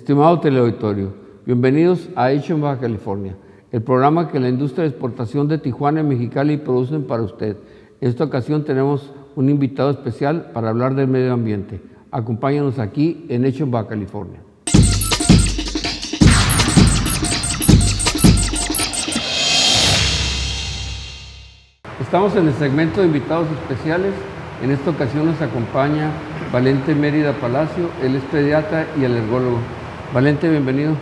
Estimado teleauditorio, bienvenidos a Hecho en Baja California, el programa que la industria de exportación de Tijuana y Mexicali producen para usted. En esta ocasión tenemos un invitado especial para hablar del medio ambiente. Acompáñanos aquí en Hecho en Baja California. Estamos en el segmento de invitados especiales. En esta ocasión nos acompaña Valente Mérida Palacio. Él es pediatra y alergólogo. Valente, bienvenido.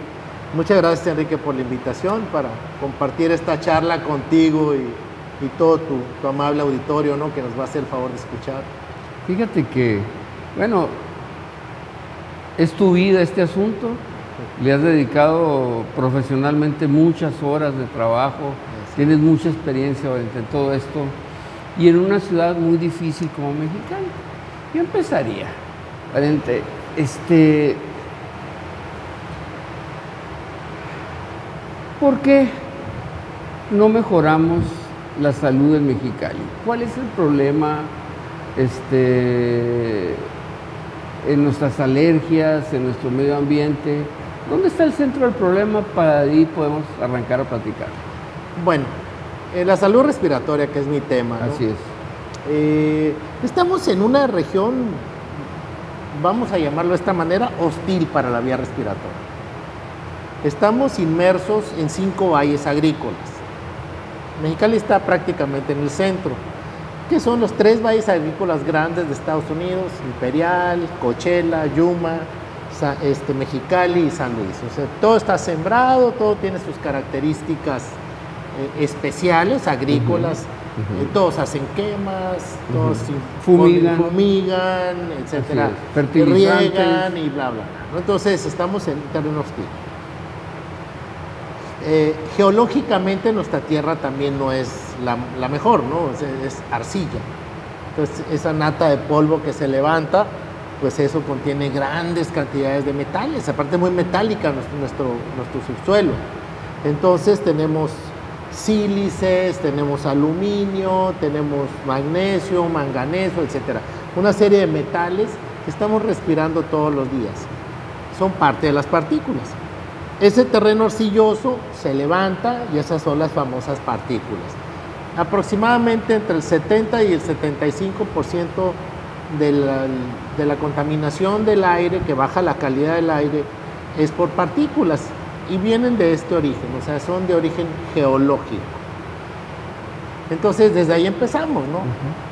Muchas gracias, Enrique, por la invitación para compartir esta charla contigo y todo tu amable auditorio, ¿no?, que nos va a hacer el favor de escuchar. Fíjate que, bueno, es tu vida este asunto. Le has dedicado profesionalmente muchas horas de trabajo. Tienes mucha experiencia, Valente, en todo esto. Y en una ciudad muy difícil como Mexicali. Yo empezaría, Valente, ¿por qué no mejoramos la salud en Mexicali? ¿Cuál es el problema en nuestras alergias, en nuestro medio ambiente? ¿Dónde está el centro del problema? Para ahí podemos arrancar a platicar. Bueno, la salud respiratoria, que es mi tema, ¿no? Así es. Estamos en una región, vamos a llamarlo de esta manera, hostil para la vía respiratoria. Estamos inmersos en 5 valles agrícolas. Mexicali está prácticamente en el centro, que son los 3 valles agrícolas grandes de Estados Unidos: Imperial, Coachella, Yuma, Mexicali y San Luis. O sea, todo está sembrado, todo tiene sus características especiales, agrícolas. Todos hacen quemas, todos fumigan, etcétera, riegan y bla, bla. Entonces estamos en terreno hostil. Geológicamente nuestra tierra también no es la mejor, ¿no? Es arcilla. Entonces esa nata de polvo que se levanta, pues eso contiene grandes cantidades de metales, aparte muy metálica nuestro subsuelo. Entonces tenemos sílices, tenemos aluminio, tenemos magnesio, manganeso, etcétera. Una serie de metales que estamos respirando todos los días. Son parte de las partículas. Ese terreno arcilloso se levanta y esas son las famosas partículas. Aproximadamente entre el 70 y el 75% de la contaminación del aire, que baja la calidad del aire, es por partículas. Y vienen de este origen, o sea, son de origen geológico. Entonces, desde ahí empezamos, ¿no?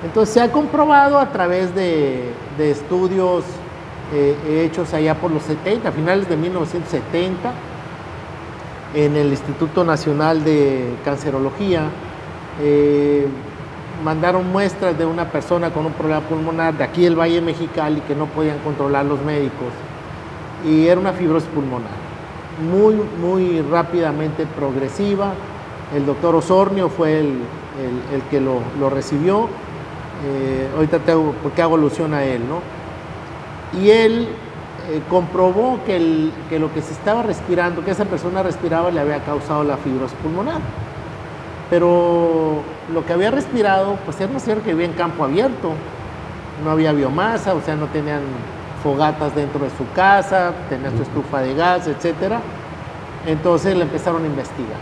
Entonces, se ha comprobado a través de estudios hechos allá por los 70, a finales de 1970, en el Instituto Nacional de Cancerología, mandaron muestras de una persona con un problema pulmonar de aquí del Valle de Mexicali que no podían controlar los médicos, y era una fibrosis pulmonar. Muy rápidamente progresiva. El doctor Osornio fue el que lo recibió. Ahorita ¿por qué hago alusión a él, no? Y él comprobó que lo que se estaba respirando, que esa persona respiraba, le había causado la fibrosis pulmonar. Pero lo que había respirado, pues era una señora que vivía en campo abierto. No había biomasa, o sea, no tenían fogatas dentro de su casa, tenía su estufa de gas, etcétera. Entonces le empezaron a investigar.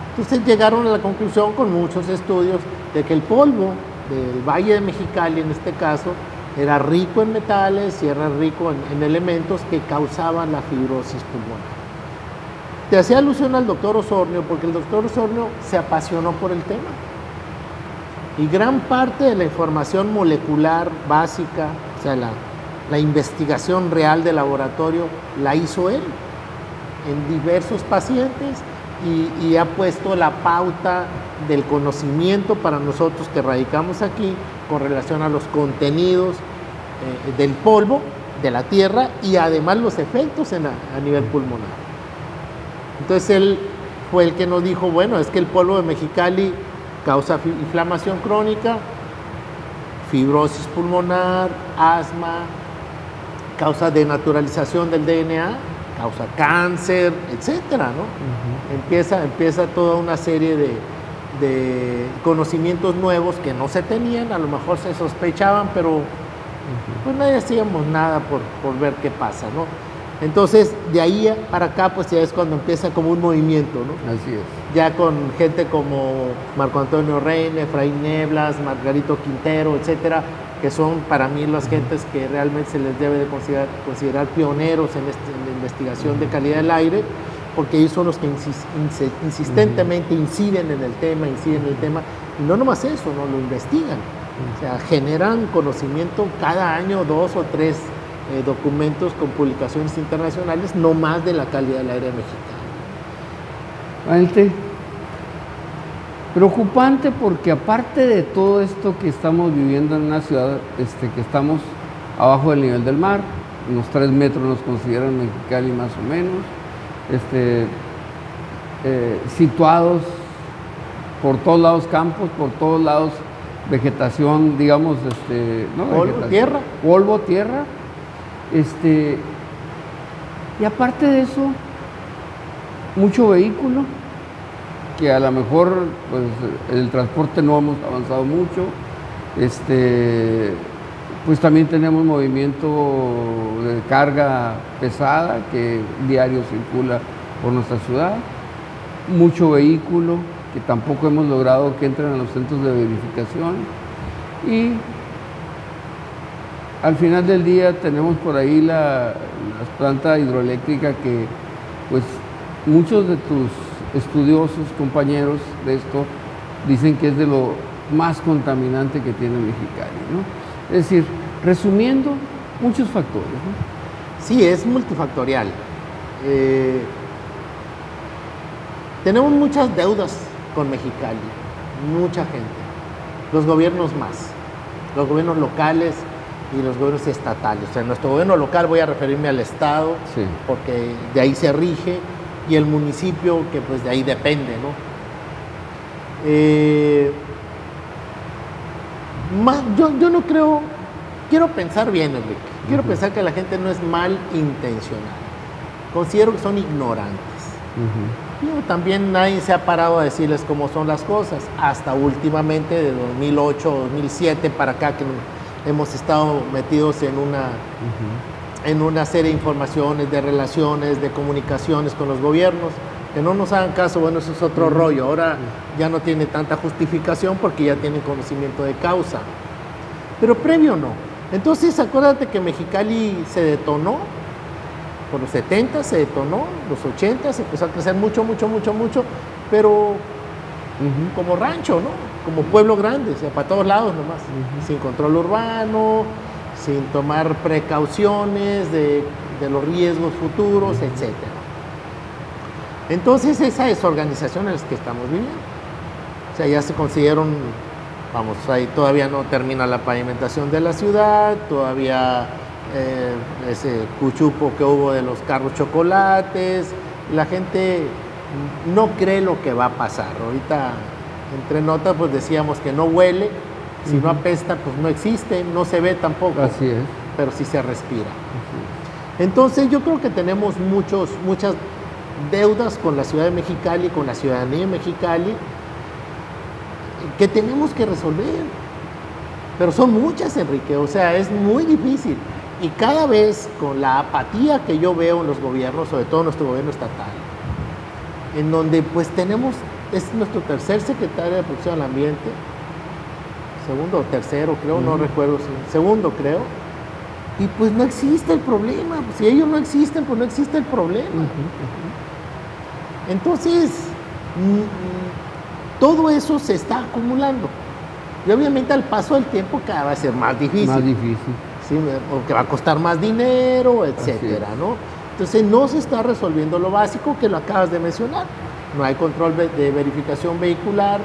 Entonces llegaron a la conclusión, con muchos estudios, de que el polvo del Valle de Mexicali, en este caso, era rico en metales y era rico en elementos que causaban la fibrosis pulmonar. Te hacía alusión al doctor Osornio porque el doctor Osornio se apasionó por el tema. Y gran parte de la información molecular básica, o sea, la investigación real de laboratorio, la hizo él en diversos pacientes y ha puesto la pauta del conocimiento para nosotros que radicamos aquí con relación a los contenidos del polvo de la tierra y además los efectos a nivel pulmonar. Entonces él fue el que nos dijo, bueno, es que el polvo de Mexicali causa inflamación crónica, fibrosis pulmonar, asma, causa denaturalización del DNA, causa cáncer, etcétera, ¿no? Empieza toda una serie de conocimientos nuevos que no se tenían, a lo mejor se sospechaban, pero pues no hacíamos nada por ver qué pasa, ¿no? Entonces, de ahí para acá, pues ya es cuando empieza como un movimiento, ¿no? Así es. Ya con gente como Marco Antonio Reina, Efraín Neblas, Margarito Quintero, etcétera, que son para mí las gentes que realmente se les debe de considerar pioneros en la investigación de calidad del aire, porque ellos son los que insistentemente inciden en el tema, y no nomás eso, no lo investigan, o sea, generan conocimiento cada año, 2 o 3 documentos con publicaciones internacionales, no más de la calidad del aire mexicano. Preocupante porque aparte de todo esto que estamos viviendo en una ciudad que estamos abajo del nivel del mar, unos 3 metros nos consideran Mexicali más o menos, situados por todos lados campos, por todos lados vegetación, digamos, polvo, tierra, y aparte de eso, mucho vehículo, que a lo mejor pues el transporte no hemos avanzado mucho, pues también tenemos movimiento de carga pesada que diario circula por nuestra ciudad, mucho vehículo que tampoco hemos logrado que entren a los centros de verificación, y al final del día tenemos por ahí la planta hidroeléctrica que pues muchos de tus estudiosos, compañeros de esto, dicen que es de lo más contaminante que tiene Mexicali, ¿no? Es decir, resumiendo, muchos factores, ¿no? Sí, es multifactorial. Tenemos muchas deudas con Mexicali, mucha gente, los gobiernos más, los gobiernos locales y los gobiernos estatales. O sea, en nuestro gobierno local voy a referirme al estado, sí, porque de ahí se rige, y el municipio, que pues de ahí depende, ¿no? Yo no creo, quiero pensar bien, Enrique, quiero pensar que la gente no es mal intencionada, considero que son ignorantes. Yo también nadie se ha parado a decirles cómo son las cosas, hasta últimamente, de 2008, 2007 para acá, que hemos estado metidos en una serie de informaciones, de relaciones, de comunicaciones con los gobiernos, que no nos hagan caso, bueno, eso es otro rollo, ahora ya no tiene tanta justificación porque ya tienen conocimiento de causa, pero previo no. Entonces acuérdate que Mexicali se detonó, por los 70 se detonó, los 80 se empezó a crecer mucho, pero como rancho, ¿no? Como pueblo grande, o sea, para todos lados nomás, sin control urbano, sin tomar precauciones de los riesgos futuros, etc. Entonces, esa desorganización en la que estamos viviendo. O sea, ya se consiguieron, vamos, ahí todavía no termina la pavimentación de la ciudad, todavía ese cuchupo que hubo de los carros chocolates, la gente no cree lo que va a pasar. Ahorita, entre notas, pues decíamos que no huele. Si no apesta, pues no existe, no se ve tampoco. Así es. Pero sí se respira. Entonces yo creo que tenemos muchas deudas con la ciudad de Mexicali, con la ciudadanía de Mexicali, que tenemos que resolver. Pero son muchas, Enrique, o sea, es muy difícil. Y cada vez con la apatía que yo veo en los gobiernos, sobre todo nuestro gobierno estatal, en donde pues es nuestro tercer secretario de Protección al Ambiente, segundo o tercero, creo, no recuerdo, segundo, creo, y pues no existe el problema. Si ellos no existen, pues no existe el problema. Entonces, todo eso se está acumulando. Y obviamente al paso del tiempo cada vez va a ser más difícil. Más difícil. ¿Sí? Porque va a costar más dinero, etcétera, ¿no? Entonces no se está resolviendo lo básico que lo acabas de mencionar. No hay control de verificación vehicular,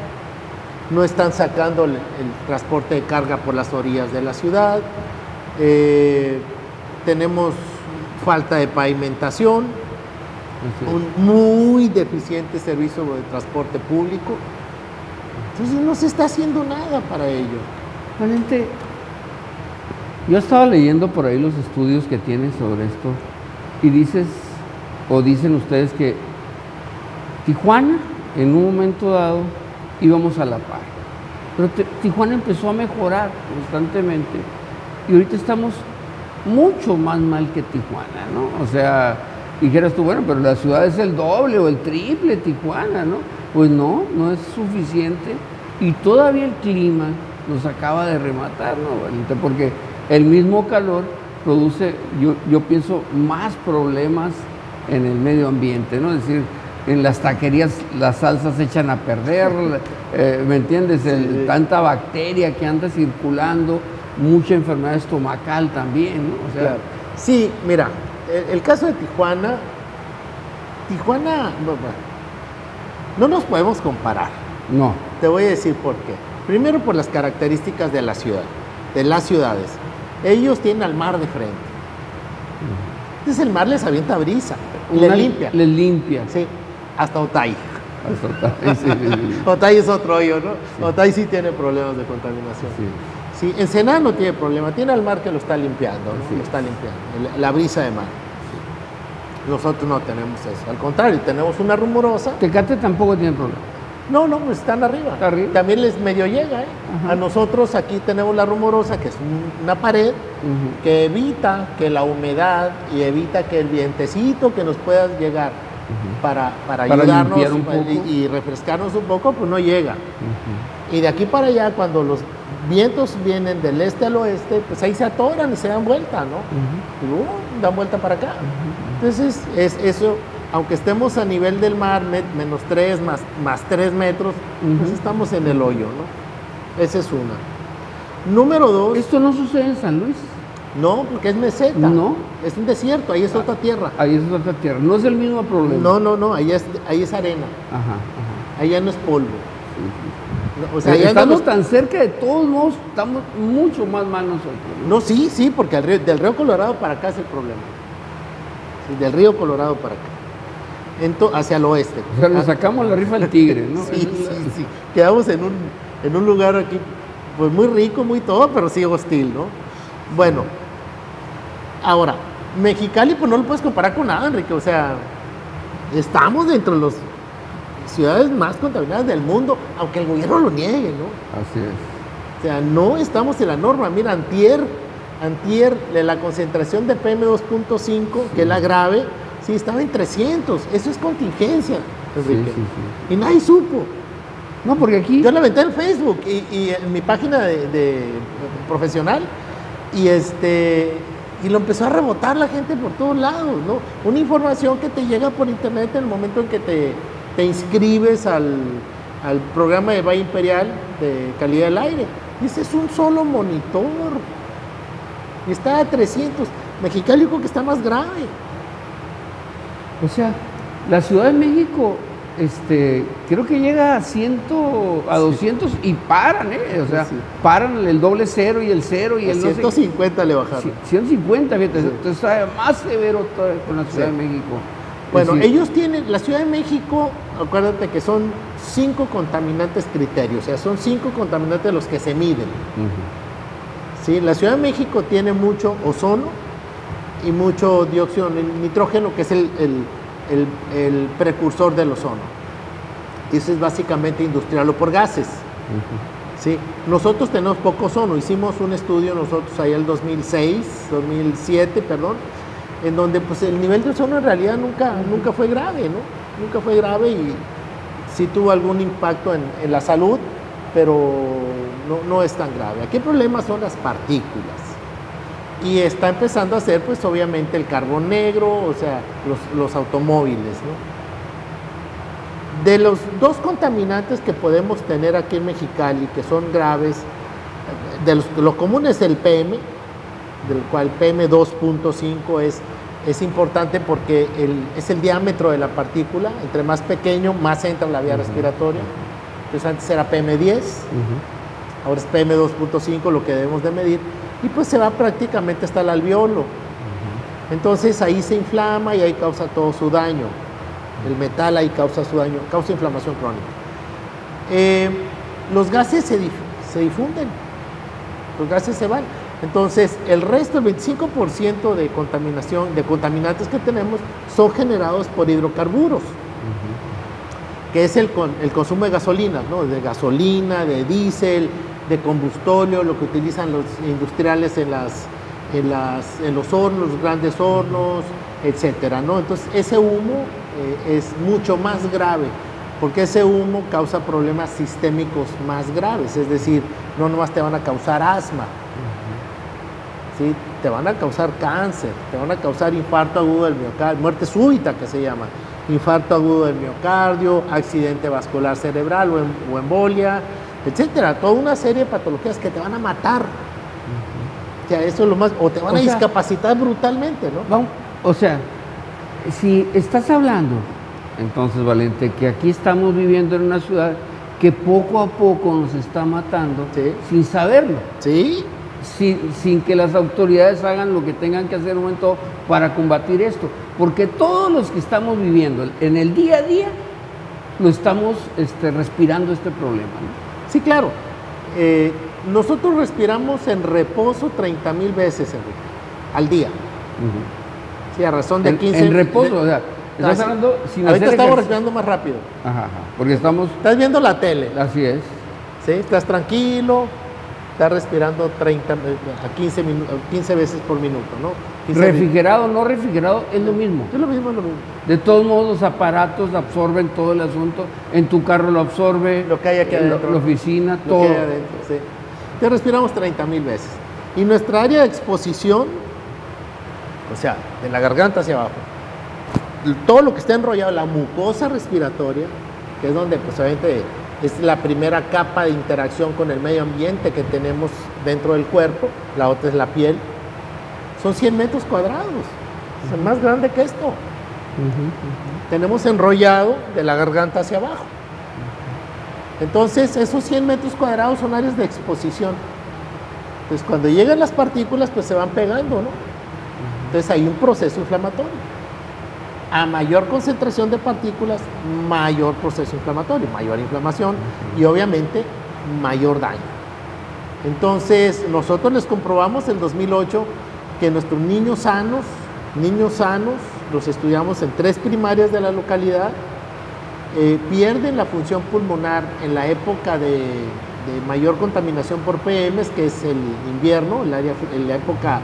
no están sacando el transporte de carga por las orillas de la ciudad, tenemos falta de pavimentación, un muy deficiente servicio de transporte público. Entonces no se está haciendo nada para ello. Realmente, yo estaba leyendo por ahí los estudios que tienen sobre esto y dicen ustedes que Tijuana en un momento dado íbamos a la par, pero Tijuana empezó a mejorar constantemente y ahorita estamos mucho más mal que Tijuana, ¿no? O sea, dijeras tú, bueno, pero la ciudad es el doble o el triple Tijuana, ¿no? Pues no, no es suficiente. Y todavía el clima nos acaba de rematar, ¿no, Valiente? Porque el mismo calor produce, yo pienso, más problemas en el medio ambiente, ¿no? Es decir, en las taquerías las salsas se echan a perder, ¿me entiendes? Tanta bacteria que anda circulando, mucha enfermedad estomacal también, ¿no? O sea, claro. Sí, mira, el caso de Tijuana, no nos podemos comparar. no. Te voy a decir por qué. Primero por las características de la ciudad, de las ciudades. Ellos tienen al mar de frente. Entonces el mar les avienta brisa, les limpia. Les limpia. Sí, hasta Otay. Hasta Otay, sí. Otay es otro hoyo, ¿no? Sí. Otay sí tiene problemas de contaminación. Sí. Sí, Ensenada no tiene problema, tiene al mar que lo está limpiando, ¿no? Sí. Lo está limpiando, la brisa de mar. Sí. Nosotros no tenemos eso, al contrario, tenemos una rumorosa. Tecate tampoco tiene problema. No, pues están arriba. Está arriba. También les medio llega, ¿eh? Ajá. A nosotros aquí tenemos la rumorosa, que es una pared que evita que la humedad y evita que el vientecito que nos pueda llegar para ayudarnos y refrescarnos un poco, pues no llega. Y de aquí para allá, cuando los vientos vienen del este al oeste, pues ahí se atoran y se dan vuelta, ¿no? Y dan vuelta para acá. Entonces, es eso. Aunque estemos a nivel del mar, menos 3, más 3 metros, pues estamos en el hoyo, ¿no? Esa es una. Número 2. ¿Esto no sucede en San Luis? No, porque es meseta. No. Es un desierto, ahí es otra tierra. Ahí es otra tierra. No es el mismo problema. No, ahí es arena. Ajá. Allá no es polvo. Sí. No, o sea, estamos tan cerca, de todos modos, estamos mucho más mal nosotros. No, sí, porque del río Colorado para acá es el problema. Sí, del río Colorado para acá. Hacia el oeste. O sea, nos sacamos la rifa al tigre, ¿no? Sí. Quedamos en un lugar aquí, pues muy rico, muy todo, pero sí hostil, ¿no? Bueno, ahora, Mexicali, pues no lo puedes comparar con nada, Enrique. O sea, estamos dentro de las ciudades más contaminadas del mundo, aunque el gobierno lo niegue, ¿no? Así es. O sea, no estamos en la norma. Mira, antier la concentración de PM2.5, que es la grave, sí, estaba en 300. Eso es contingencia, Enrique. Sí. Y nadie supo. No, porque aquí... Yo la aventé en Facebook y en mi página de profesional y lo empezó a rebotar la gente por todos lados, ¿no? Una información que te llega por internet en el momento en que te inscribes al programa de Valle Imperial de calidad del aire. Y ese es un solo monitor. Y está a 300. Mexicali creo que está más grave. O sea, la Ciudad de México, creo que llega a 200 y paran, O sea, paran el doble cero y el cero y el 150 le bajaron. 150, fíjate, entonces está más severo todavía con la Ciudad de México. Bueno, ellos tienen, la Ciudad de México, acuérdate que son 5 contaminantes criterios, o sea, son 5 contaminantes los que se miden. Sí, la Ciudad de México tiene mucho ozono y mucho dióxido de nitrógeno, que es el precursor del ozono. Eso es básicamente industrial o por gases. ¿Sí? Nosotros tenemos poco ozono. Hicimos un estudio nosotros ahí el 2007, en donde pues el nivel de ozono en realidad nunca fue grave, ¿no? Nunca fue grave y sí tuvo algún impacto en la salud, pero no es tan grave. Aquí el problema son las partículas. Y está empezando a hacer, pues, obviamente, el carbón negro, o sea, los automóviles, ¿no? De los 2 contaminantes que podemos tener aquí en Mexicali, que son graves, lo común es el PM, del cual PM2.5 es importante porque es el diámetro de la partícula. Entre más pequeño, más entra en la vía respiratoria. Entonces, antes era PM10, ahora es PM2.5 lo que debemos de medir. Y pues se va prácticamente hasta el alveolo. Entonces ahí se inflama y ahí causa todo su daño. El metal ahí causa su daño, causa inflamación crónica. Los gases se difunden, los gases se van. Entonces el resto, el 25% de contaminantes que tenemos son generados por hidrocarburos, que es el consumo de gasolina, ¿no? De gasolina, de diésel, de combustóleo, lo que utilizan los industriales en en los hornos, los grandes hornos, etcétera, ¿no? Entonces ese humo es mucho más grave, porque ese humo causa problemas sistémicos más graves, es decir, no nomás te van a causar asma, ¿sí? Te van a causar cáncer, te van a causar infarto agudo del miocardio, muerte súbita que se llama, infarto agudo del miocardio, accidente vascular cerebral o embolia, etcétera, toda una serie de patologías que te van a matar. O sea, eso es lo más, o te van a discapacitar brutalmente, ¿no? Vamos, o sea, si estás hablando, entonces, Valente, que aquí estamos viviendo en una ciudad que poco a poco nos está matando, sí, sin saberlo. Sí. Sin que las autoridades hagan lo que tengan que hacer en un momento para combatir esto. Porque todos los que estamos viviendo en el día a día, lo estamos respirando este problema, ¿no? Sí, claro. Nosotros respiramos en reposo 30,000 veces, Enrique, al día. Sí, a razón de 15... En reposo, o sea, estás hablando sin ahorita hacer estamos respirando más rápido. Ajá, porque estamos... Estás viendo la tele. Así es. Sí, estás tranquilo, estás respirando 15 veces por minuto, ¿no? Refrigerado, no refrigerado, es lo mismo. Es lo mismo, es lo mismo. De todos modos, los aparatos absorben todo el asunto. En tu carro lo absorbe, lo que hay aquí adentro, la oficina, lo todo. Que hay adentro, sí. Te respiramos 30,000 veces. Y nuestra área de exposición, o sea, de la garganta hacia abajo, todo lo que está enrollado, la mucosa respiratoria, que es donde pues obviamente es la primera capa de interacción con el medio ambiente que tenemos dentro del cuerpo, la otra es la piel, son 100 metros cuadrados, es más grande que esto. Tenemos enrollado de la garganta hacia abajo. Entonces, esos 100 metros cuadrados son áreas de exposición. Entonces, cuando llegan las partículas, pues se van pegando, ¿no? Entonces, hay un proceso inflamatorio. A mayor concentración de partículas, mayor proceso inflamatorio, mayor inflamación y obviamente mayor daño. Entonces, nosotros les comprobamos en 2008 que nuestros niños sanos, los estudiamos en 3 primarias de la localidad, pierden la función pulmonar en la época de mayor contaminación por PMs, que es el invierno, en la época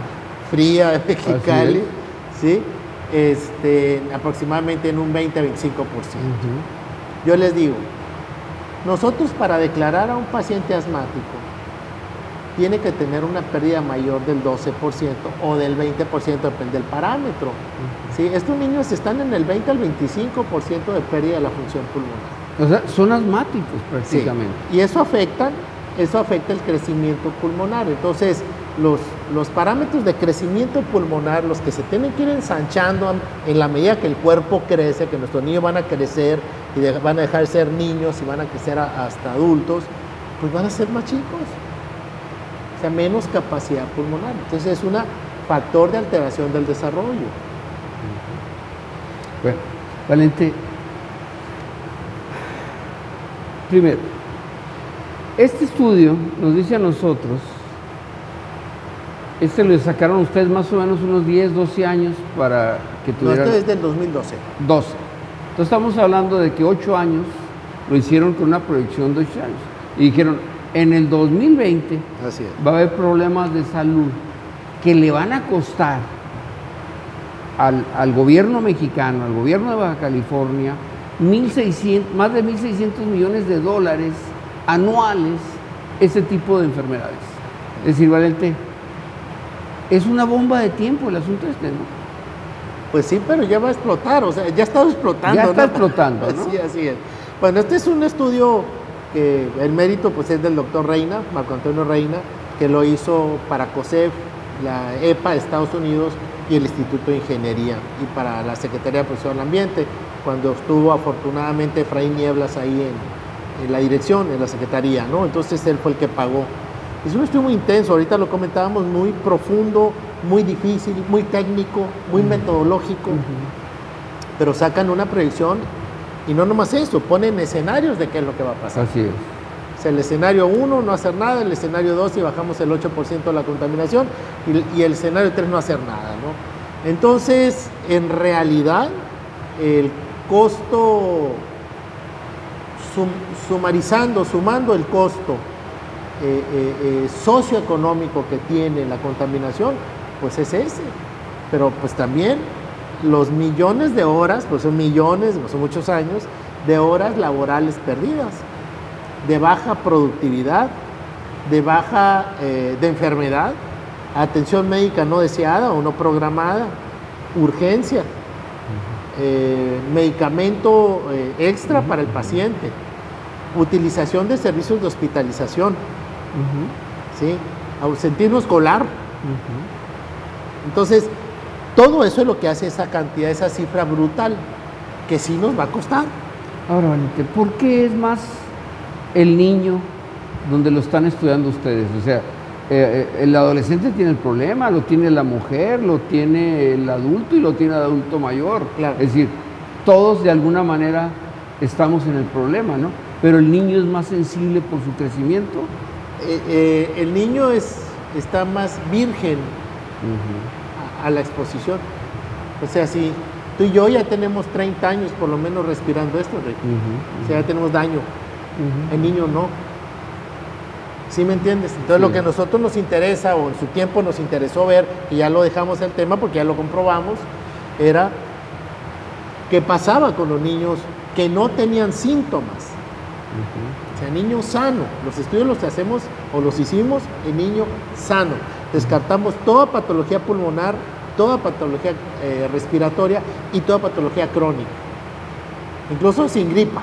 fría de Mexicali, ¿sí? Aproximadamente en un 20-25%. Yo les digo, nosotros para declarar a un paciente asmático tiene que tener una pérdida mayor del 12% o del 20%, depende del parámetro. ¿Sí? Estos niños están en el 20 al 25% de pérdida de la función pulmonar. O sea, son asmáticos prácticamente. Sí. Y eso afecta el crecimiento pulmonar. Entonces, los parámetros de crecimiento pulmonar, los que se tienen que ir ensanchando en la medida que el cuerpo crece, que nuestros niños van a crecer y van a dejar de ser niños y van a crecer hasta adultos, pues van a ser más chicos. O sea, menos capacidad pulmonar. Entonces es un factor de alteración del desarrollo. Bueno, Valente, primero, este estudio nos dice a nosotros, lo sacaron ustedes más o menos unos 10, 12 años para que tuvieran... No, este es del 2012. 12. Entonces estamos hablando de que 8 años lo hicieron con una proyección de 8 años. Y dijeron, en el 2020 Así es. va a haber problemas de salud que le van a costar al gobierno mexicano, al gobierno de Baja California, más de 1.600 millones de dólares anuales, ese tipo de enfermedades. Es decir, Valente, es una bomba de tiempo el asunto ¿no? Pues sí, pero ya va a explotar, o sea, ya está explotando. Ya está explotando, ¿no? Sí, así es. Bueno, este es un estudio que el mérito pues es del doctor Reina, Marco Antonio Reina, que lo hizo para COSEF, la EPA de Estados Unidos y el Instituto de Ingeniería y para la Secretaría de Protección del Ambiente, cuando estuvo afortunadamente Efraín Nieblas ahí en la dirección, en la Secretaría, ¿no? Entonces él fue el que pagó. Es un estudio muy intenso, ahorita lo comentábamos, muy profundo, muy difícil, muy técnico, muy metodológico, pero sacan una predicción y no nomás eso, ponen escenarios de qué es lo que va a pasar. Así es. O sea, el escenario 1, no hacer nada, el escenario 2, y bajamos el 8% de la contaminación, y el escenario 3, no hacer nada, ¿no? Entonces, en realidad, el costo, sumando el costo socioeconómico que tiene la contaminación, pues es ese. Pero pues también los millones de horas, pues son millones, pues son muchos años, de horas laborales perdidas, de baja productividad, de baja de enfermedad, atención médica no deseada o no programada, urgencia, medicamento extra para el paciente, utilización de servicios de hospitalización, ¿sí? Ausentismo escolar. Entonces, todo eso es lo que hace esa cantidad, esa cifra brutal, que sí nos va a costar. Ahora, Valente, ¿por qué es más el niño donde lo están estudiando ustedes? O sea, el adolescente tiene el problema, lo tiene la mujer, lo tiene el adulto y lo tiene el adulto mayor. Claro. Es decir, todos de alguna manera estamos en el problema, ¿no? Pero el niño es más sensible por su crecimiento. El niño está más virgen a la exposición. O sea, si tú y yo ya tenemos 30 años por lo menos respirando esto, Rick. O sea, ya tenemos daño. El niño no. ¿Sí me entiendes? Entonces lo que a nosotros nos interesa, o en su tiempo nos interesó ver, y ya lo dejamos el tema porque ya lo comprobamos, era qué pasaba con los niños que no tenían síntomas. O sea, niño sano. Los estudios los hacemos o los hicimos en niño sano. Descartamos toda patología pulmonar, toda patología respiratoria y toda patología crónica. Incluso sin gripa,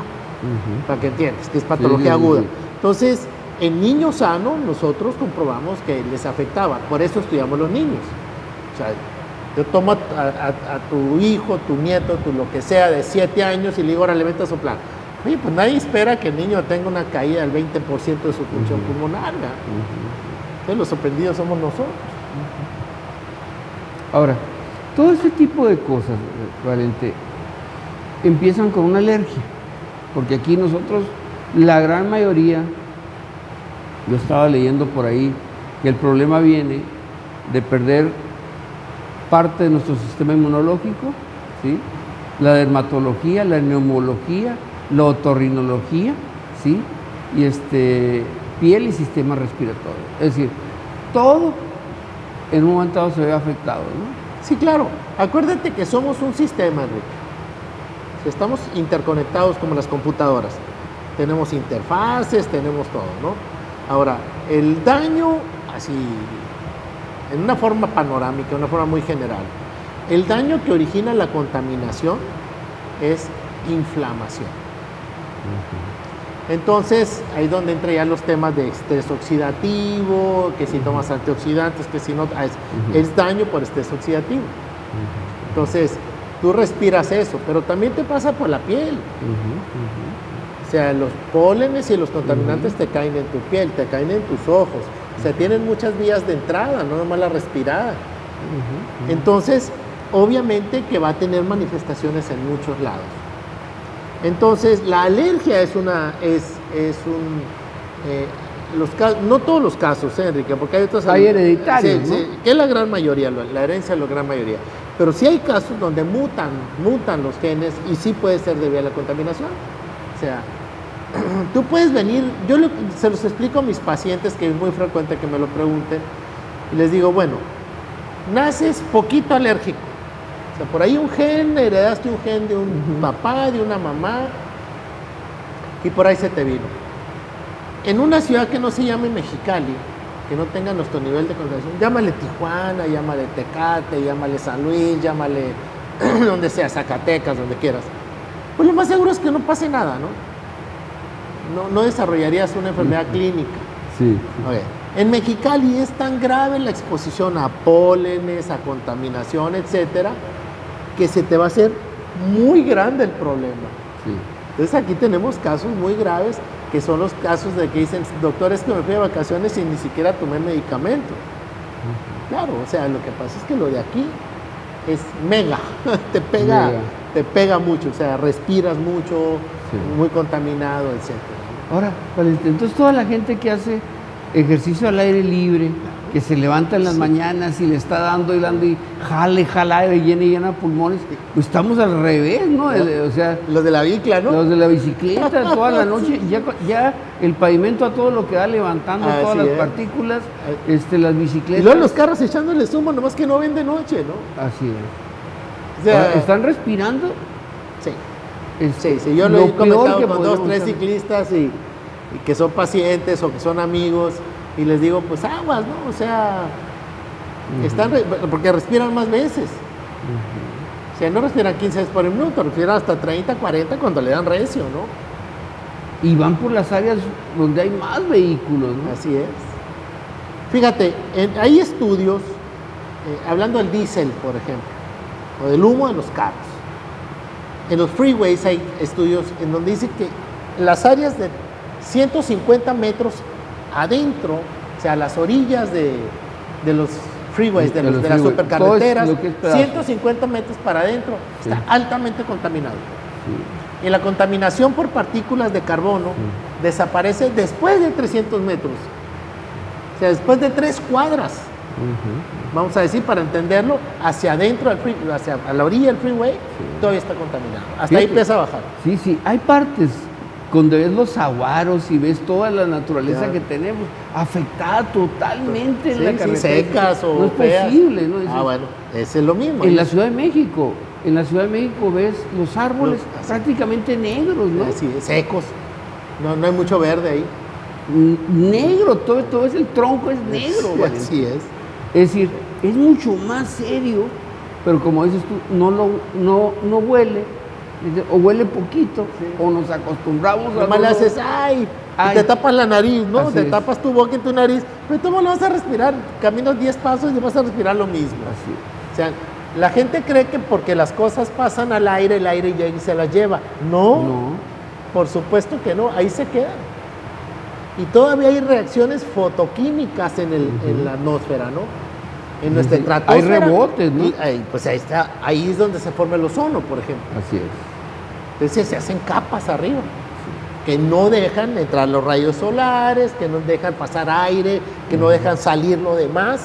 para que entiendas, que es patología aguda. Entonces, en niño sano nosotros comprobamos que les afectaba. Por eso estudiamos los niños. O sea, yo tomo a tu hijo, tu nieto, lo que sea, de 7 años y le digo, ahora le vete a soplar. Oye, pues nadie espera que el niño tenga una caída del 20% de su función pulmonar. Entonces los sorprendidos somos nosotros. Ahora, todo ese tipo de cosas, Valente, empiezan con una alergia. Porque aquí nosotros, la gran mayoría, yo estaba leyendo por ahí, que el problema viene de perder parte de nuestro sistema inmunológico, ¿sí? La dermatología, la neumología, la otorrinología, ¿sí? Y piel y sistema respiratorio. Es decir, todo en un momento dado se ve afectado, ¿no? Sí, claro. Acuérdate que somos un sistema, Enrique. Estamos interconectados como las computadoras. Tenemos interfaces, tenemos todo, ¿no? Ahora, el daño, así, en una forma panorámica, una forma muy general, el daño que origina la contaminación es inflamación. Entonces, ahí es donde entran ya los temas de estrés oxidativo, que si tomas antioxidantes, que si no, es daño por estrés oxidativo. Entonces, tú respiras eso, pero también te pasa por la piel. O sea, los pólenes y los contaminantes te caen en tu piel, te caen en tus ojos. O sea, tienen muchas vías de entrada, no nomás la respirada. Entonces, obviamente que va a tener manifestaciones en muchos lados. Entonces, la alergia no todos los casos, Enrique, porque hay otros... Hay hereditarios, ¿no? Sí, que es la gran mayoría, la herencia es la gran mayoría. Pero sí hay casos donde mutan los genes y sí puede ser debido a la contaminación. O sea, tú puedes venir, se los explico a mis pacientes, que es muy frecuente que me lo pregunten, y les digo, bueno, naces poquito alérgico. O sea, por ahí heredaste un gen de un papá, de una mamá, y por ahí se te vino. En una ciudad que no se llame Mexicali, que no tenga nuestro nivel de contaminación, llámale Tijuana, llámale Tecate, llámale San Luis, llámale donde sea, Zacatecas, donde quieras. Pues lo más seguro es que no pase nada, ¿no? No desarrollarías una enfermedad clínica. Sí. Okay. En Mexicali es tan grave la exposición a pólenes, a contaminación, etcétera, que se te va a hacer muy grande el problema. Sí. Entonces aquí tenemos casos muy graves, que son los casos de que dicen, doctor, es que me fui de vacaciones y ni siquiera tomé medicamento. Claro, o sea, lo que pasa es que lo de aquí es mega, te pega mucho, o sea, respiras mucho, muy contaminado, etcétera. Ahora, entonces toda la gente que hace ejercicio al aire libre, que se levanta en las mañanas y le está dando y jala y llena pulmones. Pues estamos al revés, ¿no? O sea, los de la bicla, ¿no? Los de la bicicleta, toda la noche, ya el pavimento a todo lo que va levantando todas las partículas, las bicicletas. Y luego los carros echándole humo, nomás que no ven de noche, ¿no? Así es. O sea, ¿están respirando? Sí. Sí, yo lo he comentado con 2, 3 hacer. ciclistas y que son pacientes o que son amigos y les digo, pues aguas, ¿no? O sea, porque respiran más veces. O sea, no respiran 15 veces por minuto, respiran hasta 30, 40 cuando le dan recio, ¿no? Y van por las áreas donde hay más vehículos, ¿no? Así es. Fíjate, hay estudios, hablando del diésel, por ejemplo, o del humo de los carros. En los freeways hay estudios en donde dice que las áreas de 150 metros adentro, o sea, las orillas de los freeways, de las supercarreteras, 150 metros para adentro, está altamente contaminado. Sí. Y la contaminación por partículas de carbono desaparece después de 300 metros, o sea, después de 3 cuadras. Vamos a decir, para entenderlo, hacia adentro, a la orilla del freeway, todavía está contaminado. Hasta ahí empieza a bajar. Sí, hay partes donde ves los saguaros y ves toda la naturaleza que tenemos afectada totalmente en la carretera. Secas o no es feas. Posible, ¿no? Bueno, ese es lo mismo. En la Ciudad de México ves los árboles prácticamente negros, ¿no? Así es, secos. No hay mucho verde ahí. Negro, todo es el tronco, es negro. Sí, así es. Es decir, es mucho más serio, pero como dices tú, no huele, o huele poquito, o nos acostumbramos a... Nomás le haces, ¡ay! Y te tapas la nariz, ¿no? Te tapas tu boca y tu nariz, pero tú no lo vas a respirar, caminas 10 pasos y vas a respirar lo mismo. Así. O sea, la gente cree que porque las cosas pasan al aire, el aire llega y se las lleva. No, por supuesto que no, ahí se quedan. Y todavía hay reacciones fotoquímicas en la atmósfera, ¿no? En nuestra estratosfera. Hay rebotes, ¿no? Pues ahí es donde se forma el ozono, por ejemplo. Así es. Entonces se hacen capas arriba, que no dejan entrar los rayos solares, que no dejan pasar aire, que no dejan salir lo demás.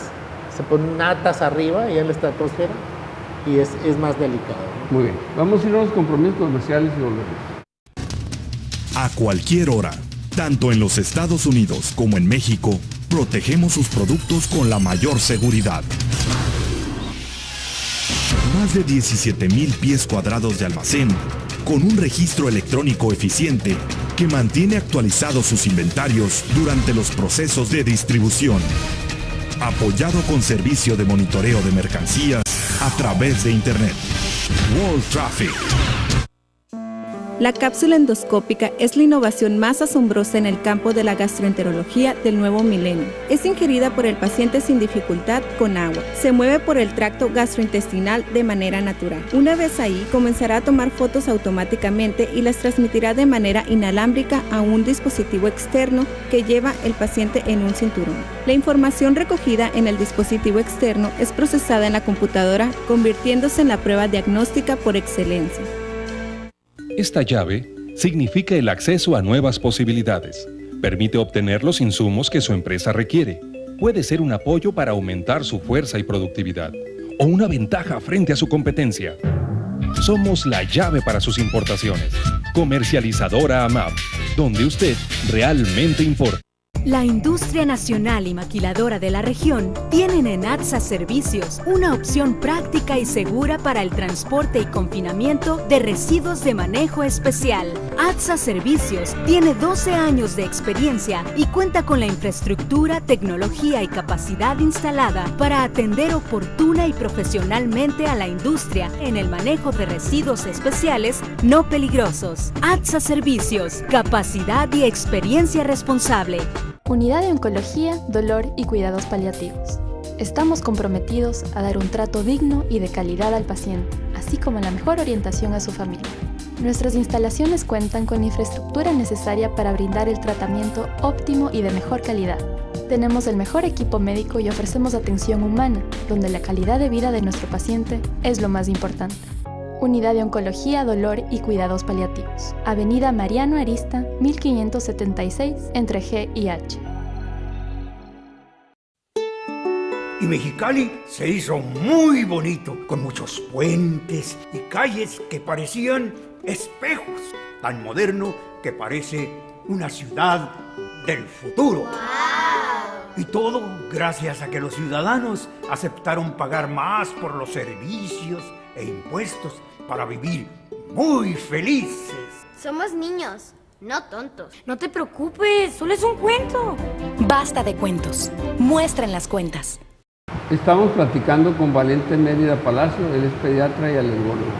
Se ponen natas arriba y en la estratosfera y es más delicado, ¿no? Muy bien, vamos a ir a los compromisos comerciales y volvemos. A cualquier hora, tanto en los Estados Unidos como en México, protegemos sus productos con la mayor seguridad. Más de 17,000 pies cuadrados de almacén, con un registro electrónico eficiente que mantiene actualizados sus inventarios durante los procesos de distribución. Apoyado con servicio de monitoreo de mercancías a través de Internet. World Traffic. La cápsula endoscópica es la innovación más asombrosa en el campo de la gastroenterología del nuevo milenio. Es ingerida por el paciente sin dificultad con agua. Se mueve por el tracto gastrointestinal de manera natural. Una vez ahí, comenzará a tomar fotos automáticamente y las transmitirá de manera inalámbrica a un dispositivo externo que lleva el paciente en un cinturón. La información recogida en el dispositivo externo es procesada en la computadora, convirtiéndose en la prueba diagnóstica por excelencia. Esta llave significa el acceso a nuevas posibilidades. Permite obtener los insumos que su empresa requiere. Puede ser un apoyo para aumentar su fuerza y productividad, o una ventaja frente a su competencia. Somos la llave para sus importaciones. Comercializadora AMAP, donde usted realmente importa. La industria nacional y maquiladora de la región tienen en ATSA Servicios una opción práctica y segura para el transporte y confinamiento de residuos de manejo especial. ATSA Servicios tiene 12 años de experiencia y cuenta con la infraestructura, tecnología y capacidad instalada para atender oportuna y profesionalmente a la industria en el manejo de residuos especiales no peligrosos. ATSA Servicios, capacidad y experiencia responsable. Unidad de Oncología, Dolor y Cuidados Paliativos. Estamos comprometidos a dar un trato digno y de calidad al paciente, así como la mejor orientación a su familia. Nuestras instalaciones cuentan con la infraestructura necesaria para brindar el tratamiento óptimo y de mejor calidad. Tenemos el mejor equipo médico y ofrecemos atención humana, donde la calidad de vida de nuestro paciente es lo más importante. Unidad de Oncología, Dolor y Cuidados Paliativos. Avenida Mariano Arista, 1576, entre G y H. y Mexicali se hizo muy bonito, con muchos puentes y calles que parecían espejos, tan moderno que parece una ciudad del futuro. ¡Wow! Y todo gracias a que los ciudadanos aceptaron pagar más por los servicios e impuestos para vivir muy felices. Somos niños, no tontos. No te preocupes, solo es un cuento. Basta de cuentos. Muestren las cuentas. Estamos platicando con Valente Mérida Palacio, él es pediatra y alergólogo.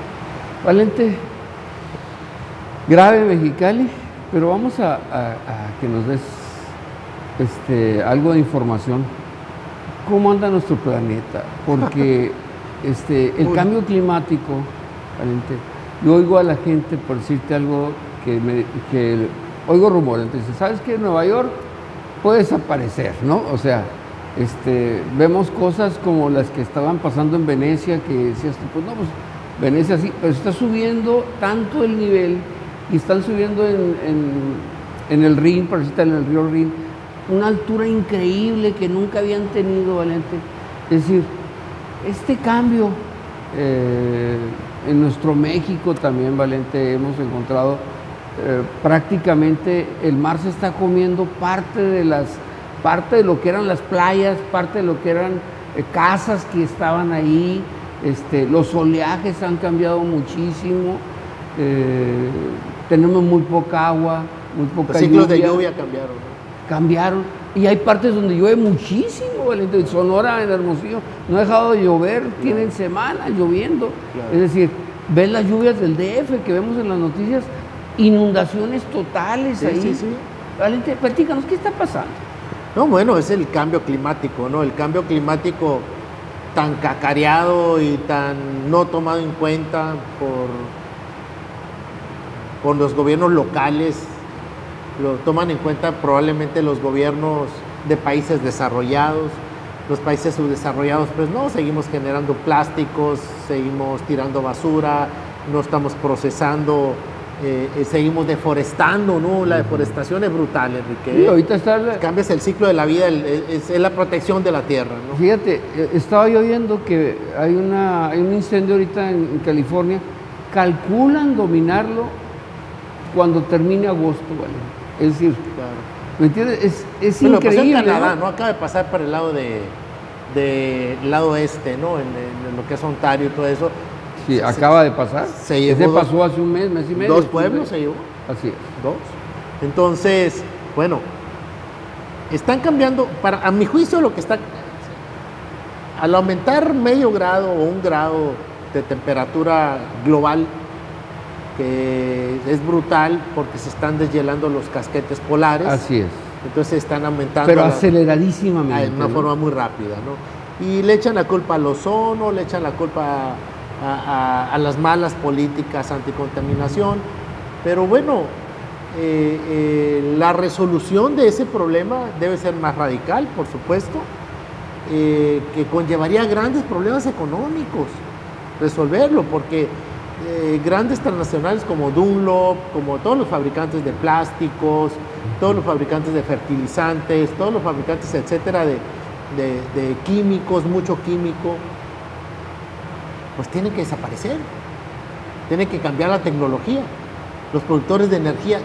Valente, grave Mexicali, pero vamos a que nos des algo de información. ¿Cómo anda nuestro planeta? Porque el cambio climático, Valente, yo oigo a la gente, por decirte algo, que oigo rumores, entonces, ¿sabes qué? Nueva York puede desaparecer, ¿no? O sea, vemos cosas como las que estaban pasando en Venecia, que decías, pues no, pues Venecia sí, pero está subiendo tanto el nivel y están subiendo en el Rin, por decirte, en el río Rin, una altura increíble que nunca habían tenido, Valente. Es decir, este cambio en nuestro México también, Valente, hemos encontrado prácticamente el mar se está comiendo parte de lo que eran las playas, parte de lo que eran casas que estaban ahí, los oleajes han cambiado muchísimo, tenemos muy poca agua, muy poca lluvia. Los ciclos de lluvia cambiaron, ¿no? Cambiaron, y hay partes donde llueve muchísimo, Valente. Sonora, en Hermosillo, no ha dejado de llover, tienen semanas lloviendo, es decir, ves las lluvias del DF que vemos en las noticias, inundaciones totales ahí. Sí. Valente, platícanos, ¿qué está pasando? No, bueno, es el cambio climático, ¿no? El cambio climático tan cacareado y tan no tomado en cuenta por los gobiernos locales. Lo toman en cuenta probablemente los gobiernos de países desarrollados. Los países subdesarrollados, pues no, seguimos generando plásticos, seguimos tirando basura, no estamos procesando, seguimos deforestando, ¿no? La deforestación es brutal, Enrique. Sí, ahorita cambias el ciclo de la vida, es la protección de la tierra, ¿no? Fíjate, estaba yo viendo que hay un incendio ahorita en California, calculan dominarlo cuando termine agosto, ¿vale? Es decir, claro. ¿Me entiendes? Es increíble. Pasó en Canadá, ¿no? Acaba de pasar por el lado lado este, ¿no? En lo que es Ontario y todo eso. Sí, acaba de pasar. Se pasó hace un mes y medio. 2 pueblos se llevó. Así es. 2. Entonces, bueno, están cambiando, a mi juicio lo que está, al aumentar medio grado o 1 grado de temperatura global, que es brutal porque se están deshielando los casquetes polares. Así es. Entonces están aumentando. Pero aceleradísimamente. De una forma muy rápida, ¿no? Y le echan la culpa al ozono, le echan la culpa a las malas políticas anticontaminación. Pero bueno, la resolución de ese problema debe ser más radical, por supuesto, que conllevaría grandes problemas económicos resolverlo, porque grandes transnacionales como Dunlop, como todos los fabricantes de plásticos, todos los fabricantes de fertilizantes, todos los fabricantes, etcétera, de químicos, mucho químico, pues tienen que desaparecer, tienen que cambiar la tecnología. Los productores de energía,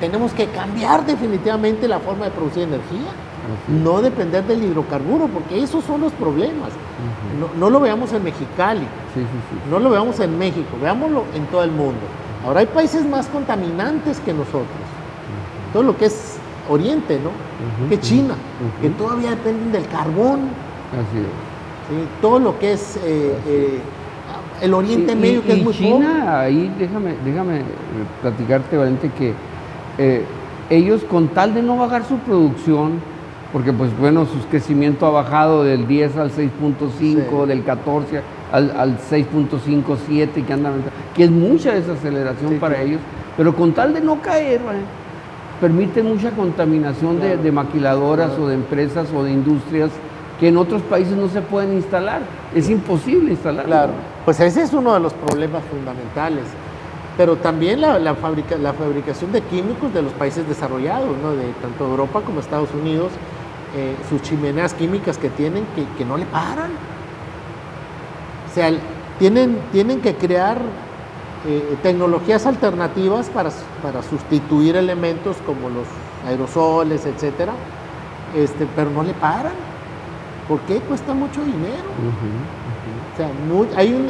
tenemos que cambiar definitivamente la forma de producir energía, no depender del hidrocarburo, porque esos son los problemas. No lo veamos en Mexicali, no lo veamos en México, veámoslo en todo el mundo. Ahora hay países más contaminantes que nosotros, todo lo que es Oriente, ¿no? Que China, que todavía dependen del carbón. Así es. ¿Sí? Todo lo que es el Oriente Medio, que es muy China, pobre. Ahí déjame platicarte, Valente, que ellos, con tal de no bajar su producción, porque pues bueno, su crecimiento ha bajado del 10 al 6.5, del 14 al 6.57, que es mucha desaceleración para ellos, pero con tal de no caer, ¿vale?, permite mucha contaminación de maquiladoras o de empresas o de industrias que en otros países no se pueden instalar. Es imposible instalarlo. Claro, pues ese es uno de los problemas fundamentales. Pero también la fabricación de químicos de los países desarrollados, ¿no? De tanto Europa como Estados Unidos, sus chimeneas químicas que tienen que no le paran. O sea, tienen que crear tecnologías alternativas para sustituir elementos como los aerosoles, etcétera, pero no le paran. ¿Por qué? Cuesta mucho dinero. O sea,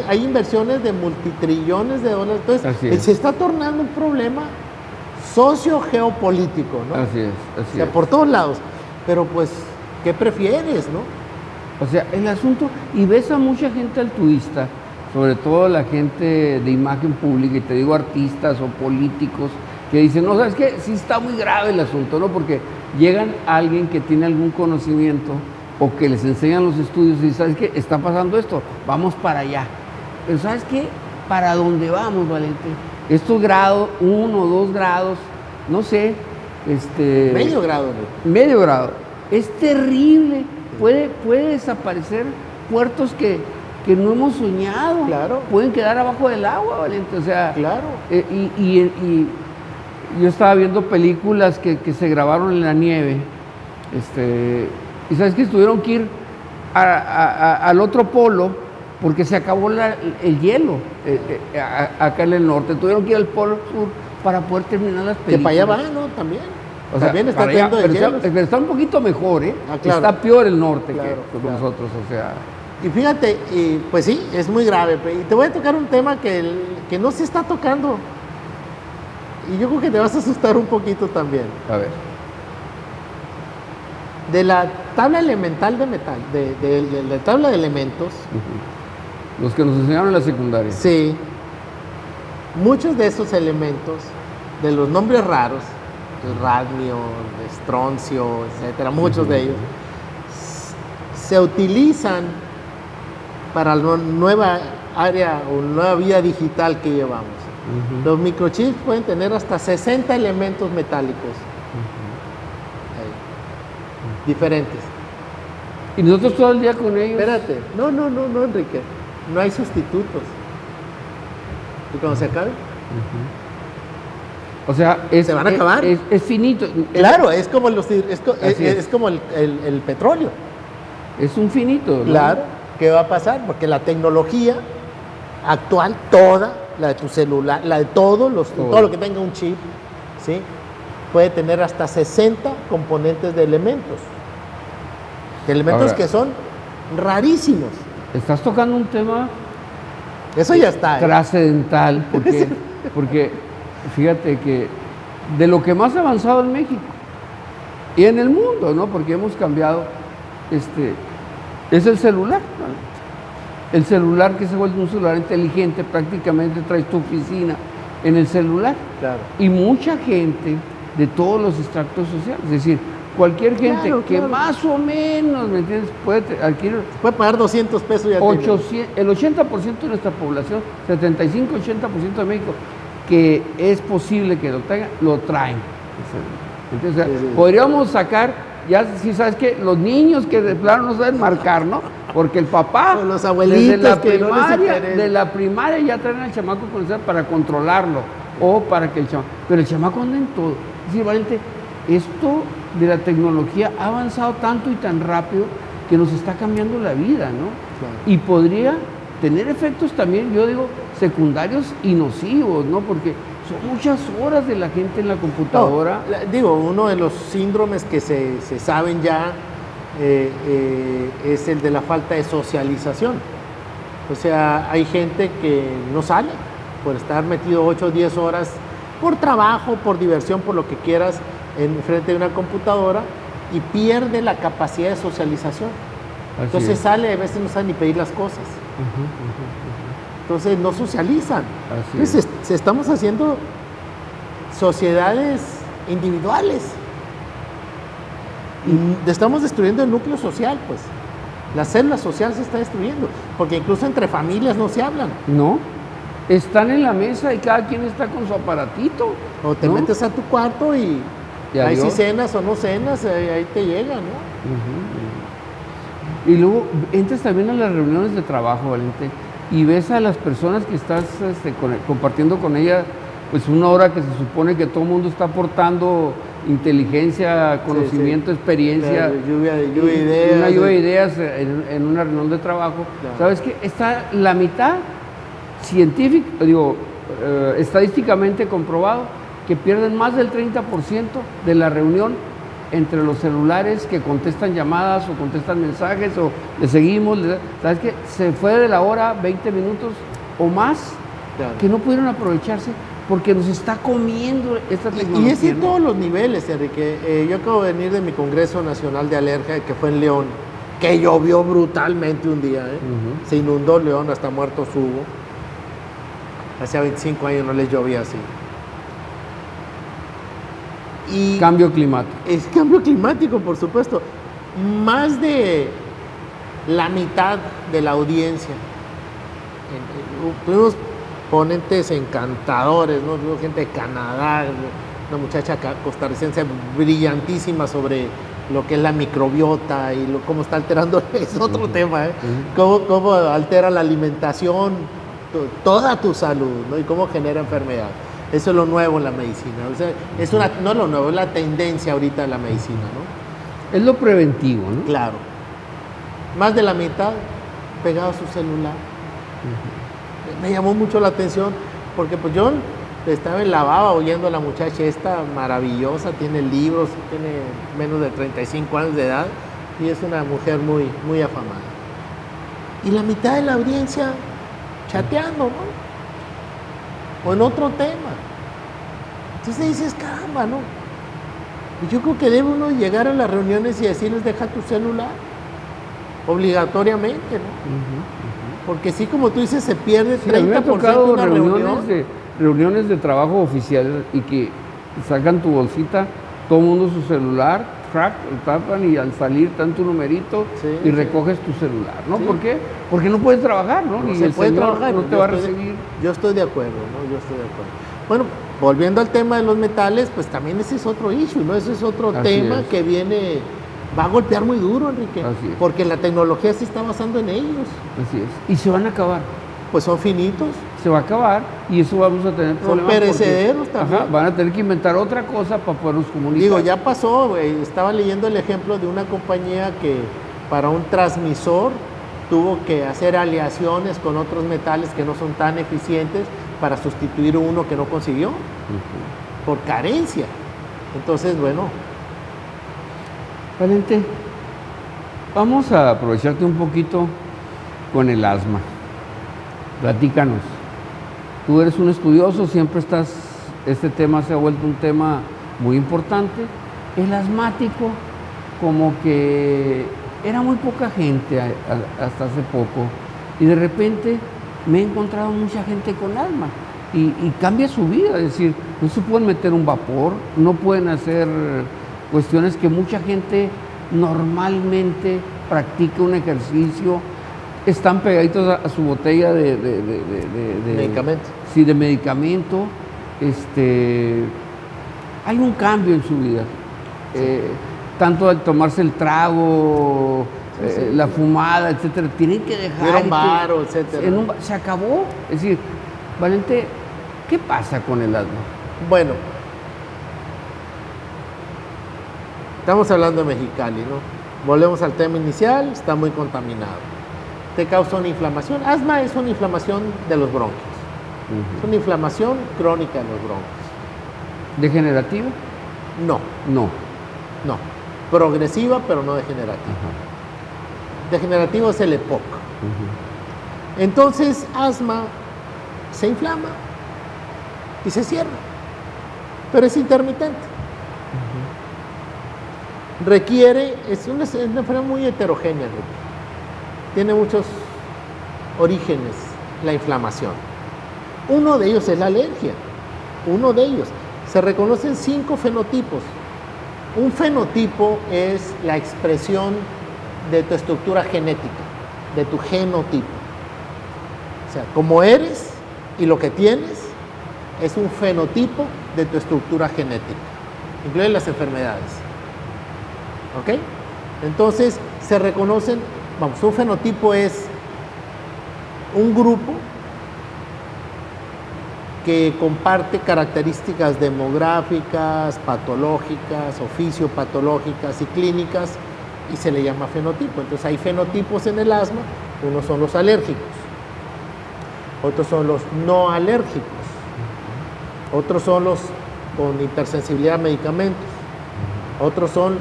hay inversiones de multitrillones de dólares. Entonces, se está tornando un problema socio-geopolítico, ¿no? Así es. O sea, por todos lados. Pero pues, ¿qué prefieres, no? O sea, el asunto, y ves a mucha gente altruista, sobre todo la gente de imagen pública, y te digo artistas o políticos, que dicen, no, ¿sabes qué? Sí está muy grave el asunto, ¿no? Porque llegan a alguien que tiene algún conocimiento o que les enseñan los estudios y ¿sabes qué? Está pasando esto, vamos para allá. Pero ¿sabes qué? ¿Para dónde vamos, Valente? Estos grados, 1 o 2 grados, no sé, medio grado. Medio grado. Es terrible. Puede desaparecer puertos que no hemos soñado. Claro. Pueden quedar abajo del agua, Valente. O sea, claro. Y yo estaba viendo películas que se grabaron en la nieve. Y sabes que tuvieron que ir al otro polo porque se acabó el hielo acá en el norte. Tuvieron que ir al polo sur para poder terminar las películas. Que para allá van, ¿no? También. O sea, también está teniendo de hielo. Pero está un poquito mejor, ¿eh? Claro. Está peor el norte claro, que nosotros, o sea. Y fíjate, pues sí, es muy grave. Y te voy a tocar un tema que no se está tocando. Y yo creo que te vas a asustar un poquito también. A ver. De la tabla elemental de metal, de la tabla de elementos. Los que nos enseñaron en la secundaria. Sí. Muchos de esos elementos, de los nombres raros, el radmio, el estroncio, etcétera, muchos de ellos, se utilizan para la nueva área o nueva vida digital que llevamos. Los microchips pueden tener hasta 60 elementos metálicos diferentes. ¿Y nosotros todo el día con ellos? Espérate, no, Enrique, no hay sustitutos. ¿Y cuando se acabe? O sea, se van a acabar. Es finito. Claro, es como como el petróleo. Es un finito, ¿no? Claro, ¿qué va a pasar? Porque la tecnología actual, toda, la de tu celular, la de todo lo que tenga un chip, ¿sí? Puede tener hasta 60 componentes de elementos. Ahora, que son rarísimos. Estás tocando un tema. Eso ya está. Trascendental, porque fíjate que de lo que más ha avanzado en México y en el mundo, ¿no? Porque hemos cambiado, es el celular, ¿no? El celular que se vuelve un celular inteligente, prácticamente traes tu oficina en el celular. Claro. Y mucha gente de todos los extractos sociales, es decir, cualquier gente que más o menos, ¿me entiendes? Puede pagar 200 pesos y el 80% de nuestra población, 75-80% de México, que es posible que lo tengan, lo traen. Entonces, podríamos sacar, ya si sabes que los niños que de plano no saben marcar, ¿no? Porque el papá, o los abuelitos de la primaria ya traen al chamaco con el para controlarlo, o para que el chamaco, pero el chamaco anda en todo. Es decir, Valente, esto de la tecnología ha avanzado tanto y tan rápido que nos está cambiando la vida, ¿no? Claro. Y podría tener efectos también, yo digo, secundarios y nocivos, ¿no? Porque son muchas horas de la gente en la computadora. No, uno de los síndromes que se saben ya es el de la falta de socialización. O sea, hay gente que no sale por estar metido 8 o 10 horas por trabajo, por diversión, por lo que quieras, en frente de una computadora y pierde la capacidad de socialización. Entonces sale, a veces no sabe ni pedir las cosas. Entonces no socializan. Entonces estamos haciendo sociedades individuales. Y estamos destruyendo el núcleo social, pues. La célula social se está destruyendo, porque incluso entre familias no se hablan. No, están en la mesa y cada quien está con su aparatito. O te metes a tu cuarto y ahí sí cenas o no cenas, ahí te llega, ¿no? Y luego entras también a las reuniones de trabajo, Valente, y ves a las personas que estás compartiendo con ellas, pues una hora que se supone que todo el mundo está aportando inteligencia, conocimiento, experiencia, Claro, lluvia de ideas. una lluvia de ideas en una reunión de trabajo. Claro. ¿Sabes qué? Está la mitad estadísticamente comprobado que pierden más del 30% de la reunión entre los celulares que contestan llamadas o contestan mensajes o le seguimos. ¿Sabes qué? Se fue de la hora 20 minutos o más Claro. que no pudieron aprovecharse porque nos está comiendo esta tecnología. Y es en ¿no? todos los niveles, Enrique. Yo acabo de venir de mi Congreso Nacional de Alergia, que fue en León, que llovió brutalmente un día. Se inundó León, hasta muertos hubo. Hace 25 años no les llovía así. Y Cambio climático. es cambio climático, por supuesto. Más de la mitad de la audiencia. Tuvimos ponentes encantadores, ¿no? Hubo gente de Canadá, una muchacha costarricense brillantísima sobre lo que es la microbiota y cómo está alterando, es otro tema, ¿eh? Cómo altera la alimentación, toda tu salud, ¿no? Y cómo genera enfermedad. Eso es lo nuevo en la medicina. O sea, no es lo nuevo, es la tendencia ahorita de la medicina, ¿no? Es lo preventivo, ¿no? Claro. Más de la mitad pegado a su celular. Me llamó mucho la atención porque pues yo estaba en la baba oyendo a la muchacha esta maravillosa, tiene libros, tiene menos de 35 años de edad y es una mujer muy, muy afamada. Y la mitad de la audiencia chateando, ¿no? O en otro tema. Entonces dices, caramba, ¿no? Y yo creo que debe uno llegar a las reuniones y decirles, deja tu celular, obligatoriamente, ¿no? Porque sí, como tú dices, se pierde 30% a mí me ha tocado de una reunión. reuniones de trabajo oficial y que sacan tu bolsita, todo el mundo su celular, crack, tapan y al salir dan tu numerito y recoges tu celular, ¿no? Sí. ¿Por qué? Porque no puedes trabajar, ¿no? No Ni se el puede señor trabajar, no te va a recibir. Yo estoy de acuerdo, ¿no? Yo estoy de acuerdo. Bueno, volviendo al tema de los metales, pues también ese es otro issue, ¿no? Ese es otro tema que va a golpear muy duro, Enrique. Así es. Porque la tecnología se está basando en ellos. Así es. Y se van a acabar. Pues son finitos. Se va a acabar y eso vamos a tener problemas. Son perecederos también. Van a tener que inventar otra cosa para podernos comunicar. Digo, ya pasó, güey. Estaba leyendo el ejemplo de una compañía que para un transmisor tuvo que hacer aleaciones con otros metales que no son tan eficientes para sustituir uno que no consiguió por carencia. Entonces, bueno. Valente, vamos a aprovecharte un poquito con el asma. Platícanos. Tú eres un estudioso, este tema se ha vuelto un tema muy importante. El asmático, como que era muy poca gente hasta hace poco, y de repente me he encontrado mucha gente con asma y cambia su vida, es decir, no se pueden meter un vapor, no pueden hacer cuestiones que mucha gente normalmente practica un ejercicio, están pegaditos a su botella de medicamento. Sí, de medicamento. Hay un cambio en su vida. Tanto al tomarse el trago, la fumada, etcétera, tienen que dejar. Un bar, etcétera. Se acabó. Es decir, Valente, ¿qué pasa con el asma? Bueno, estamos hablando de Mexicali, ¿no? Volvemos al tema inicial, está muy contaminado. Te causa una inflamación. Asma es una inflamación de los bronquios. Es una inflamación crónica de los bronquios. ¿Degenerativa? No. Progresiva, pero no degenerativa. Degenerativo es el EPOC. Entonces, asma se inflama y se cierra, pero es intermitente. Es una enfermedad muy heterogénea, tiene muchos orígenes la inflamación. Uno de ellos es la alergia. Se reconocen 5 fenotipos. Un fenotipo es la expresión de tu estructura genética, de tu genotipo. O sea, como eres y lo que tienes es un fenotipo de tu estructura genética. Incluye las enfermedades. ¿Ok? Entonces, se reconocen, un fenotipo es un grupo que comparte características demográficas, patológicas, oficiopatológicas y clínicas, y se le llama fenotipo. Entonces hay fenotipos en el asma, unos son los alérgicos, otros son los no alérgicos, otros son los con hipersensibilidad a medicamentos, otros son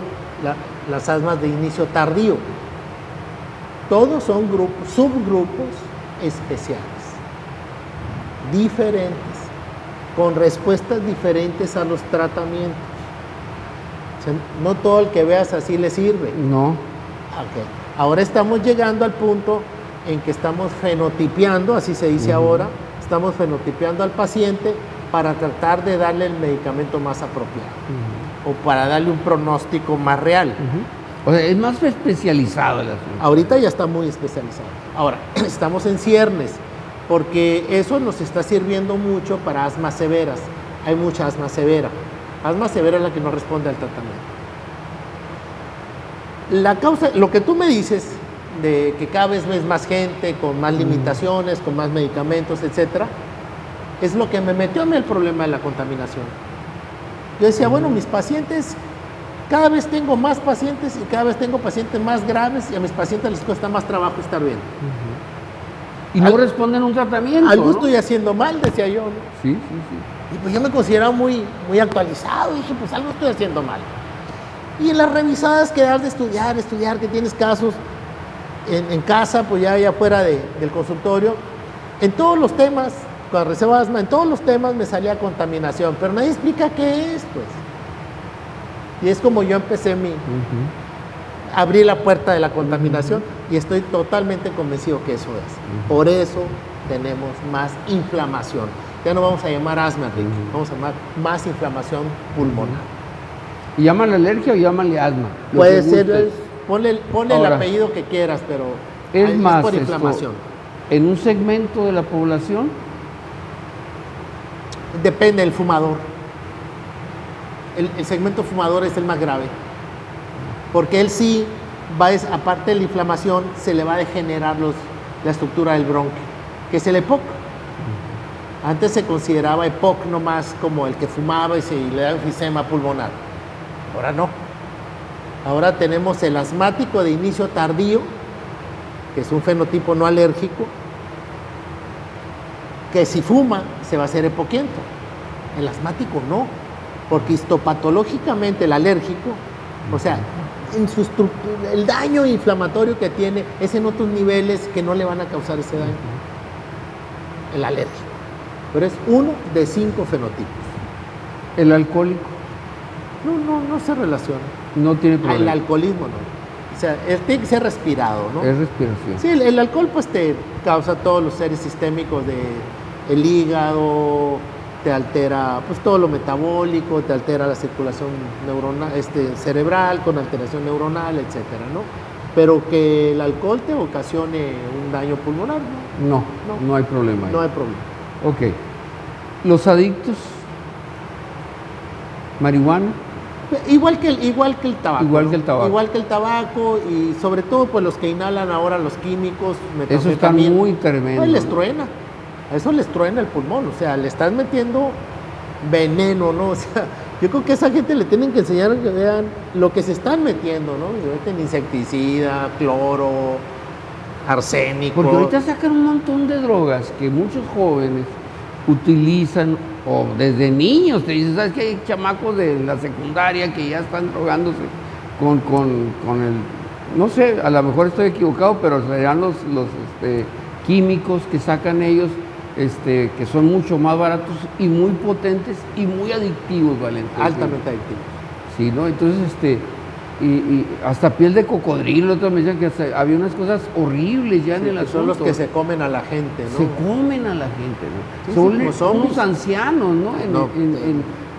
las asmas de inicio tardío. Todos son subgrupos especiales, diferentes, con respuestas diferentes a los tratamientos. O sea, no todo el que veas así le sirve. No. Okay. Ahora estamos llegando al punto en que estamos fenotipiando, así se dice ahora, estamos fenotipiando al paciente para tratar de darle el medicamento más apropiado o para darle un pronóstico más real. O sea, es más especializado el asunto. Ahorita ya está muy especializado. Ahora, estamos en ciernes, porque eso nos está sirviendo mucho para asmas severas. Hay mucha asma severa. Asma severa es la que no responde al tratamiento. La causa, lo que tú me dices, de que cada vez ves más gente con más limitaciones, con más medicamentos, etcétera, es lo que me metió a mí el problema de la contaminación. Yo decía, bueno, mis pacientes, cada vez tengo más pacientes y cada vez tengo pacientes más graves y a mis pacientes les cuesta más trabajo estar bien. Y no responden a un tratamiento. Algo ¿no? estoy haciendo mal, decía yo, ¿no? Sí. Y pues yo me consideraba muy actualizado, y dije, pues algo estoy haciendo mal. Y en las revisadas que das de estudiar, que tienes casos en casa, pues ya fuera del consultorio, en todos los temas, cuando recebo asma, en todos los temas me salía contaminación, pero nadie explica qué es, pues. Y es como yo empecé abrí la puerta de la contaminación y estoy totalmente convencido que eso es. Por eso tenemos más inflamación. Ya no vamos a llamar asma, Enrique, vamos a llamar más inflamación pulmonar. ¿Y llámale alergia o llámale asma? Puede ser, ponle el apellido que quieras, pero es más por inflamación. ¿En un segmento de la población? Depende del fumador. El segmento fumador es el más grave, porque él sí aparte de la inflamación, se le va a degenerar la estructura del bronquio, que es el EPOC. Antes se consideraba EPOC nomás como el que fumaba y le da enfisema pulmonar. Ahora no. Ahora tenemos el asmático de inicio tardío, que es un fenotipo no alérgico, que si fuma se va a hacer epoquiento. El asmático no, porque histopatológicamente el alérgico, o sea, en su estructura, el daño inflamatorio que tiene es en otros niveles que no le van a causar ese daño. El alérgico. Pero es 1 de 5 fenotipos. ¿El alcohólico? No se relaciona. No tiene problema. El alcoholismo no. O sea, tiene que ser respirado, ¿no? Es respiración. Sí, el alcohol pues te causa todos los seres sistémicos del hígado, te altera pues todo lo metabólico, te altera la circulación neuronal, cerebral, con alteración neuronal, etcétera, ¿no? Pero que el alcohol te ocasione un daño pulmonar, ¿no? No hay problema ahí. No hay problema. Ok. ¿Los adictos? ¿Marihuana? Igual que el tabaco. Igual que el tabaco. Igual que el tabaco y sobre todo pues los que inhalan ahora los químicos, eso está muy tremendo. Pues les truena. A eso les truena el pulmón, o sea, le estás metiendo veneno, ¿no? O sea, yo creo que a esa gente le tienen que enseñar a que vean lo que se están metiendo, ¿no? Se meten insecticida, cloro, arsénico. Porque ahorita sacan un montón de drogas que muchos jóvenes utilizan, o desde niños, te dicen, ¿sabes qué? Hay chamacos de la secundaria que ya están drogándose con el, no sé, a lo mejor estoy equivocado, pero serán los químicos que sacan ellos, que son mucho más baratos y muy potentes y muy adictivos, Valentín. Altamente adictivos. Sí, ¿no? Entonces, y hasta piel de cocodrilo, otros me decían que había unas cosas horribles ya en el asunto. Son los que se comen a la gente, ¿no? Se comen a la gente, ¿no? Sí, son unos ancianos, ¿no?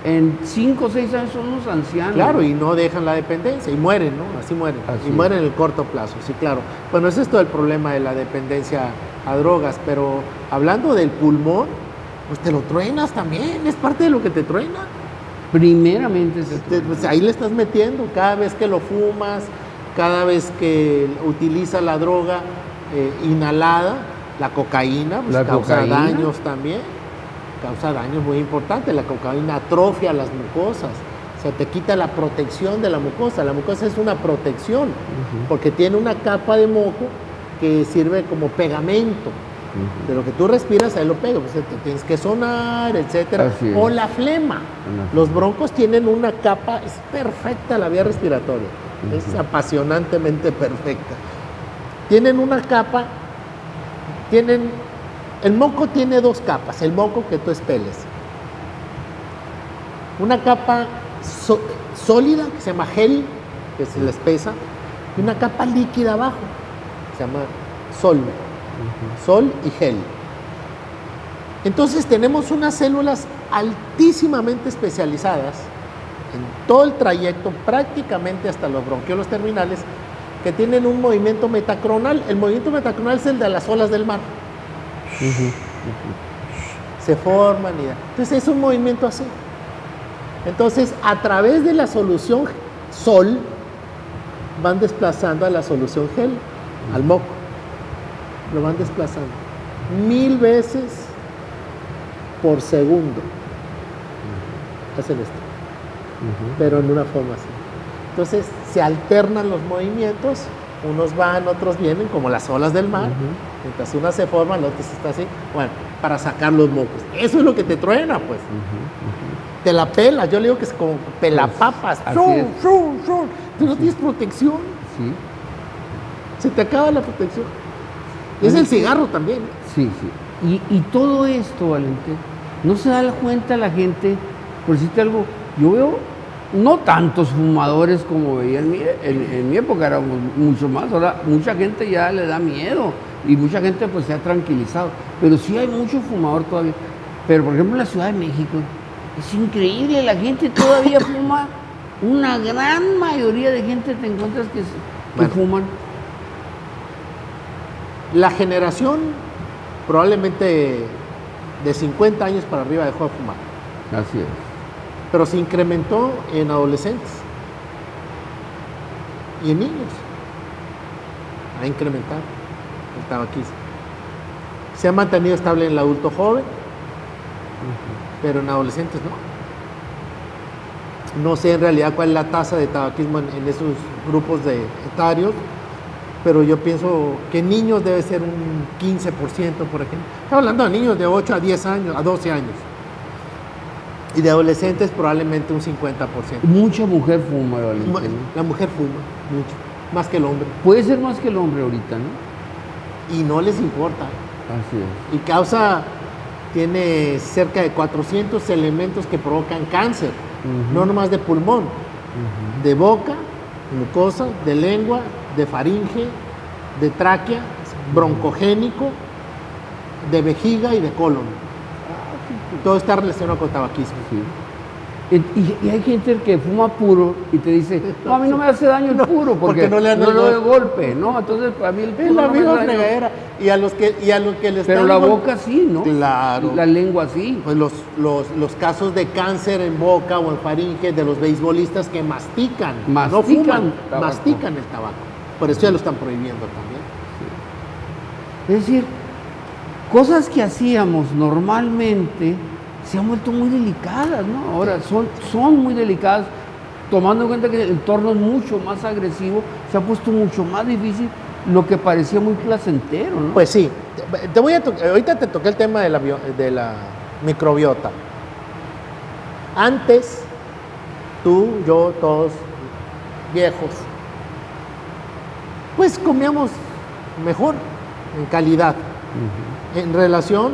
En 5 o 6 años son unos ancianos. Claro, y no dejan la dependencia, y mueren, ¿no? Así mueren. Y mueren en el corto plazo, sí, claro. Bueno, ese es todo el problema de la dependencia a drogas, pero hablando del pulmón, pues te lo truenas también, es parte de lo que te truena. Primeramente pues ahí le estás metiendo, cada vez que lo fumas, cada vez que utilizas la droga inhalada, la cocaína, pues causa daños también. causa daños muy importantes. La cocaína atrofia las mucosas, o sea, te quita la protección de la mucosa. La mucosa es una protección, porque tiene una capa de moco que sirve como pegamento. De lo que tú respiras, ahí lo pega, pues te tienes que sonar, etcétera. O la flema. Los broncos tienen una capa, es perfecta la vía respiratoria, es apasionantemente perfecta. Tienen una capa, el moco tiene dos capas, el moco que tú expeles. Una capa sólida, que se llama gel, que es la espesa, y una capa líquida abajo, que se llama sol y gel. Entonces tenemos unas células altísimamente especializadas en todo el trayecto, prácticamente hasta los bronquiolos terminales, que tienen un movimiento metacronal. El movimiento metacronal es el de las olas del mar. Se forman y entonces es un movimiento así. Entonces, a través de la solución sol, van desplazando a la solución gel, al moco. Lo van desplazando 1000 veces por segundo. Hacen esto. Pero en una forma así. Entonces, se alternan los movimientos. Unos van, otros vienen, como las olas del mar. Mientras una se forma, la otra se está así. Bueno, para sacar los mocos. Eso es lo que te truena, pues. Te la pelas. Yo le digo que es como pelapapas. Tú no tienes protección. Sí. Se te acaba la protección. Es el cigarro también. Sí. Y todo esto, Valentín, no se da cuenta la gente, por decirte algo, yo veo no tantos fumadores como veía en mi época, éramos mucho más. Ahora mucha gente ya le da miedo y mucha gente pues se ha tranquilizado, pero sí hay mucho fumador todavía. Pero por ejemplo en la Ciudad de México es increíble, la gente todavía fuma. Una gran mayoría de gente te encuentras que fuman. La generación probablemente de 50 años para arriba dejó de fumar. Así es. Pero se incrementó en adolescentes y en niños. Ha incrementado el tabaquismo. Se ha mantenido estable en el adulto joven, pero en adolescentes no. No sé en realidad cuál es la tasa de tabaquismo en esos grupos etarios, pero yo pienso que en niños debe ser un 15%, por ejemplo. Estamos hablando de niños de 8 a 10 años, a 12 años. Y de adolescentes probablemente un 50%. Mucha mujer fuma, Valentín. La mujer fuma mucho, más que el hombre. Puede ser más que el hombre ahorita, ¿no? Y no les importa. Así es. Y tiene cerca de 400 elementos que provocan cáncer, no nomás de pulmón, de boca, mucosa, de lengua, de faringe, de tráquea, broncogénico, de vejiga y de colon. Todo está relacionado con tabaquismo. Sí. Y hay gente que fuma puro y te dice, no, a mí no me hace daño el puro porque no le doy golpe, ¿no, entonces a mí el puro es la no me misma hace daño. fregadera. Y a los que les pero la boca sí, ¿no? Claro. Y la lengua sí. Pues los casos de cáncer en boca o en faringe de los beisbolistas que mastican no fuman, mastican el tabaco. Por eso ya lo están prohibiendo también. Sí. Es decir, cosas que hacíamos normalmente se han vuelto muy delicadas, ¿no? Ahora son muy delicadas, tomando en cuenta que el entorno es mucho más agresivo, se ha puesto mucho más difícil lo que parecía muy placentero, ¿no? Pues sí. Ahorita te toqué el tema de la microbiota. Antes, tú, yo, todos viejos, pues comíamos mejor, en calidad, en relación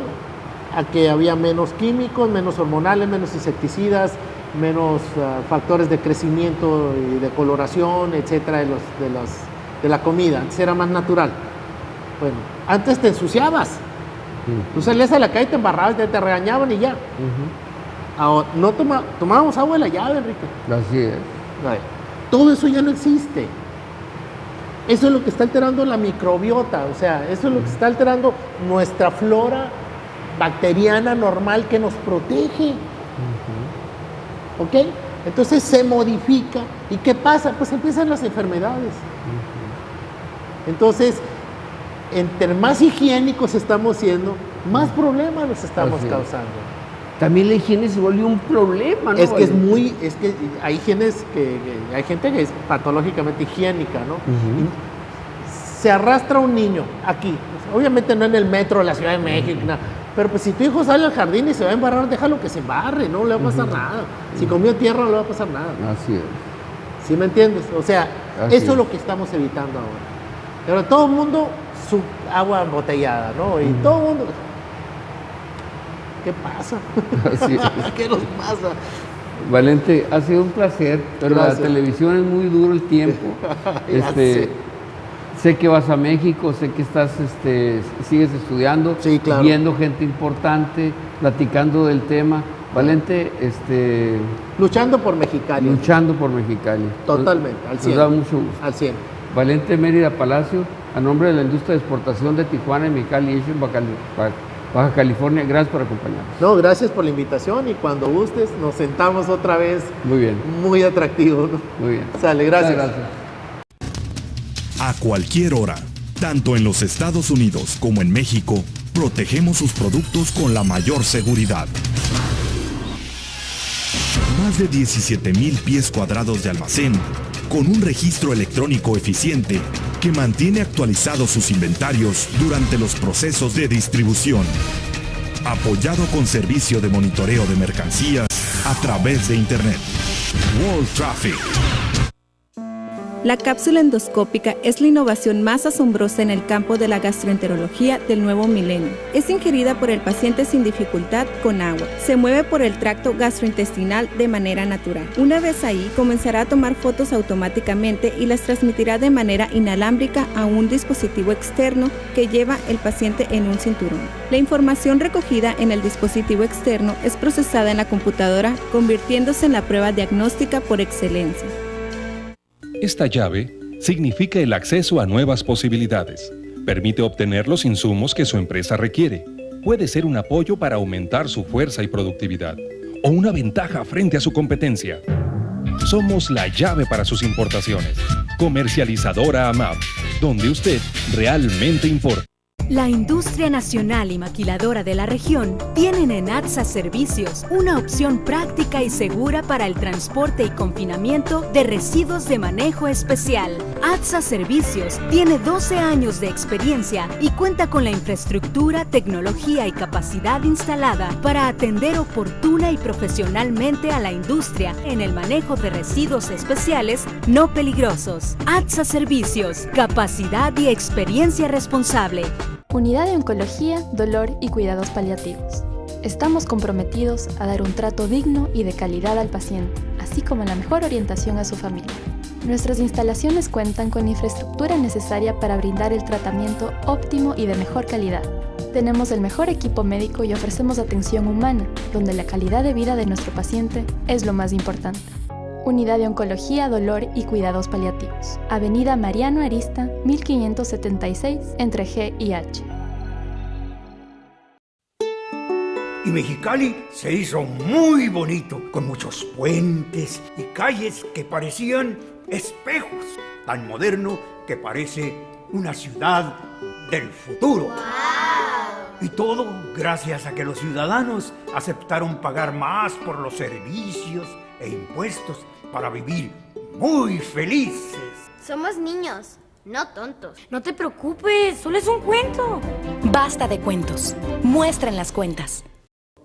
a que había menos químicos, menos hormonales, menos insecticidas, menos factores de crecimiento y de coloración, etcétera, de la comida. Antes era más natural. Bueno, antes te ensuciabas. Tú salías a la calle y te embarrabas, te regañaban y ya. Ahora, tomábamos agua de la llave, Enrique. Así es. Todo eso ya no existe. Eso es lo que está alterando la microbiota, o sea, eso es lo que está alterando nuestra flora bacteriana normal que nos protege. ¿Ok? Entonces se modifica. ¿Y qué pasa? Pues empiezan las enfermedades. Entonces, entre más higiénicos estamos siendo, más problemas nos estamos causando. también la higiene se volvió un problema, ¿no? Es que hay higienes hay gente que es patológicamente higiénica, ¿no? Se arrastra un niño aquí, obviamente no en el metro de la Ciudad de México, nada, pero pues si tu hijo sale al jardín y se va a embarrar, déjalo que se embarre, no le va a pasar nada. Si comió tierra no le va a pasar nada. Así es. ¿Sí me entiendes? O sea, eso es lo que estamos evitando ahora. Pero todo el mundo, su agua embotellada, ¿no? Y todo el mundo... ¿Qué pasa? Así es. ¿Qué nos pasa? Valente, ha sido un placer, pero Gracias. la televisión es muy duro el tiempo. Sé que vas a México, sé que estás, sigues estudiando, sí, claro, viendo gente importante, platicando del tema. Valente, luchando por Mexicali. Luchando por Mexicali. Totalmente, al 100. Nos da mucho gusto. Al 100. Valente Mérida Palacio, a nombre de la industria de exportación de Tijuana y Mexicali, hecho en Baja California, gracias por acompañarnos. No, gracias por la invitación y cuando gustes nos sentamos otra vez. Muy bien. Muy atractivo, ¿no? Muy bien. Sale, gracias. Gracias. A cualquier hora, tanto en los Estados Unidos como en México, protegemos sus productos con la mayor seguridad. Más de 17,000 pies cuadrados de almacén, con un registro electrónico eficiente que mantiene actualizados sus inventarios durante los procesos de distribución. Apoyado con servicio de monitoreo de mercancías a través de Internet. World Traffic. La cápsula endoscópica es la innovación más asombrosa en el campo de la gastroenterología del nuevo milenio. Es ingerida por el paciente sin dificultad con agua. Se mueve por el tracto gastrointestinal de manera natural. Una vez ahí, comenzará a tomar fotos automáticamente y las transmitirá de manera inalámbrica a un dispositivo externo que lleva el paciente en un cinturón. La información recogida en el dispositivo externo es procesada en la computadora, convirtiéndose en la prueba diagnóstica por excelencia. Esta llave significa el acceso a nuevas posibilidades. Permite obtener los insumos que su empresa requiere. Puede ser un apoyo para aumentar su fuerza y productividad, o una ventaja frente a su competencia. Somos la llave para sus importaciones. Comercializadora AMAP, donde usted realmente importa. La industria nacional y maquiladora de la región tienen en ATSA Servicios una opción práctica y segura para el transporte y confinamiento de residuos de manejo especial. ATSA Servicios tiene 12 años de experiencia y cuenta con la infraestructura, tecnología y capacidad instalada para atender oportuna y profesionalmente a la industria en el manejo de residuos especiales no peligrosos. ATSA Servicios, capacidad y experiencia responsable. Unidad de Oncología, Dolor y Cuidados Paliativos. Estamos comprometidos a dar un trato digno y de calidad al paciente, así como la mejor orientación a su familia. Nuestras instalaciones cuentan con la infraestructura necesaria para brindar el tratamiento óptimo y de mejor calidad. Tenemos el mejor equipo médico y ofrecemos atención humana, donde la calidad de vida de nuestro paciente es lo más importante. Unidad de Oncología, Dolor y Cuidados Paliativos. Avenida Mariano Arista, 1576, entre G y H. Y Mexicali se hizo muy bonito, con muchos puentes y calles que parecían espejos, tan moderno que parece una ciudad del futuro. ¡Wow! Y todo gracias a que los ciudadanos aceptaron pagar más por los servicios e impuestos para vivir muy felices. Somos niños, no tontos. No te preocupes, solo es un cuento. Basta de cuentos. Muestren las cuentas.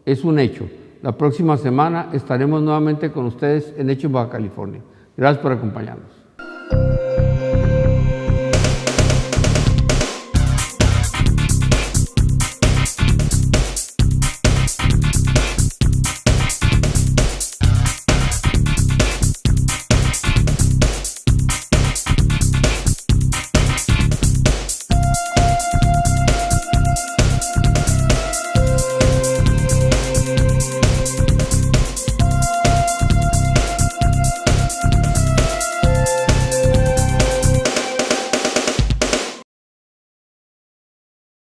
Es un hecho. La próxima semana estaremos nuevamente con ustedes en Hechos Baja California. Gracias por acompañarnos.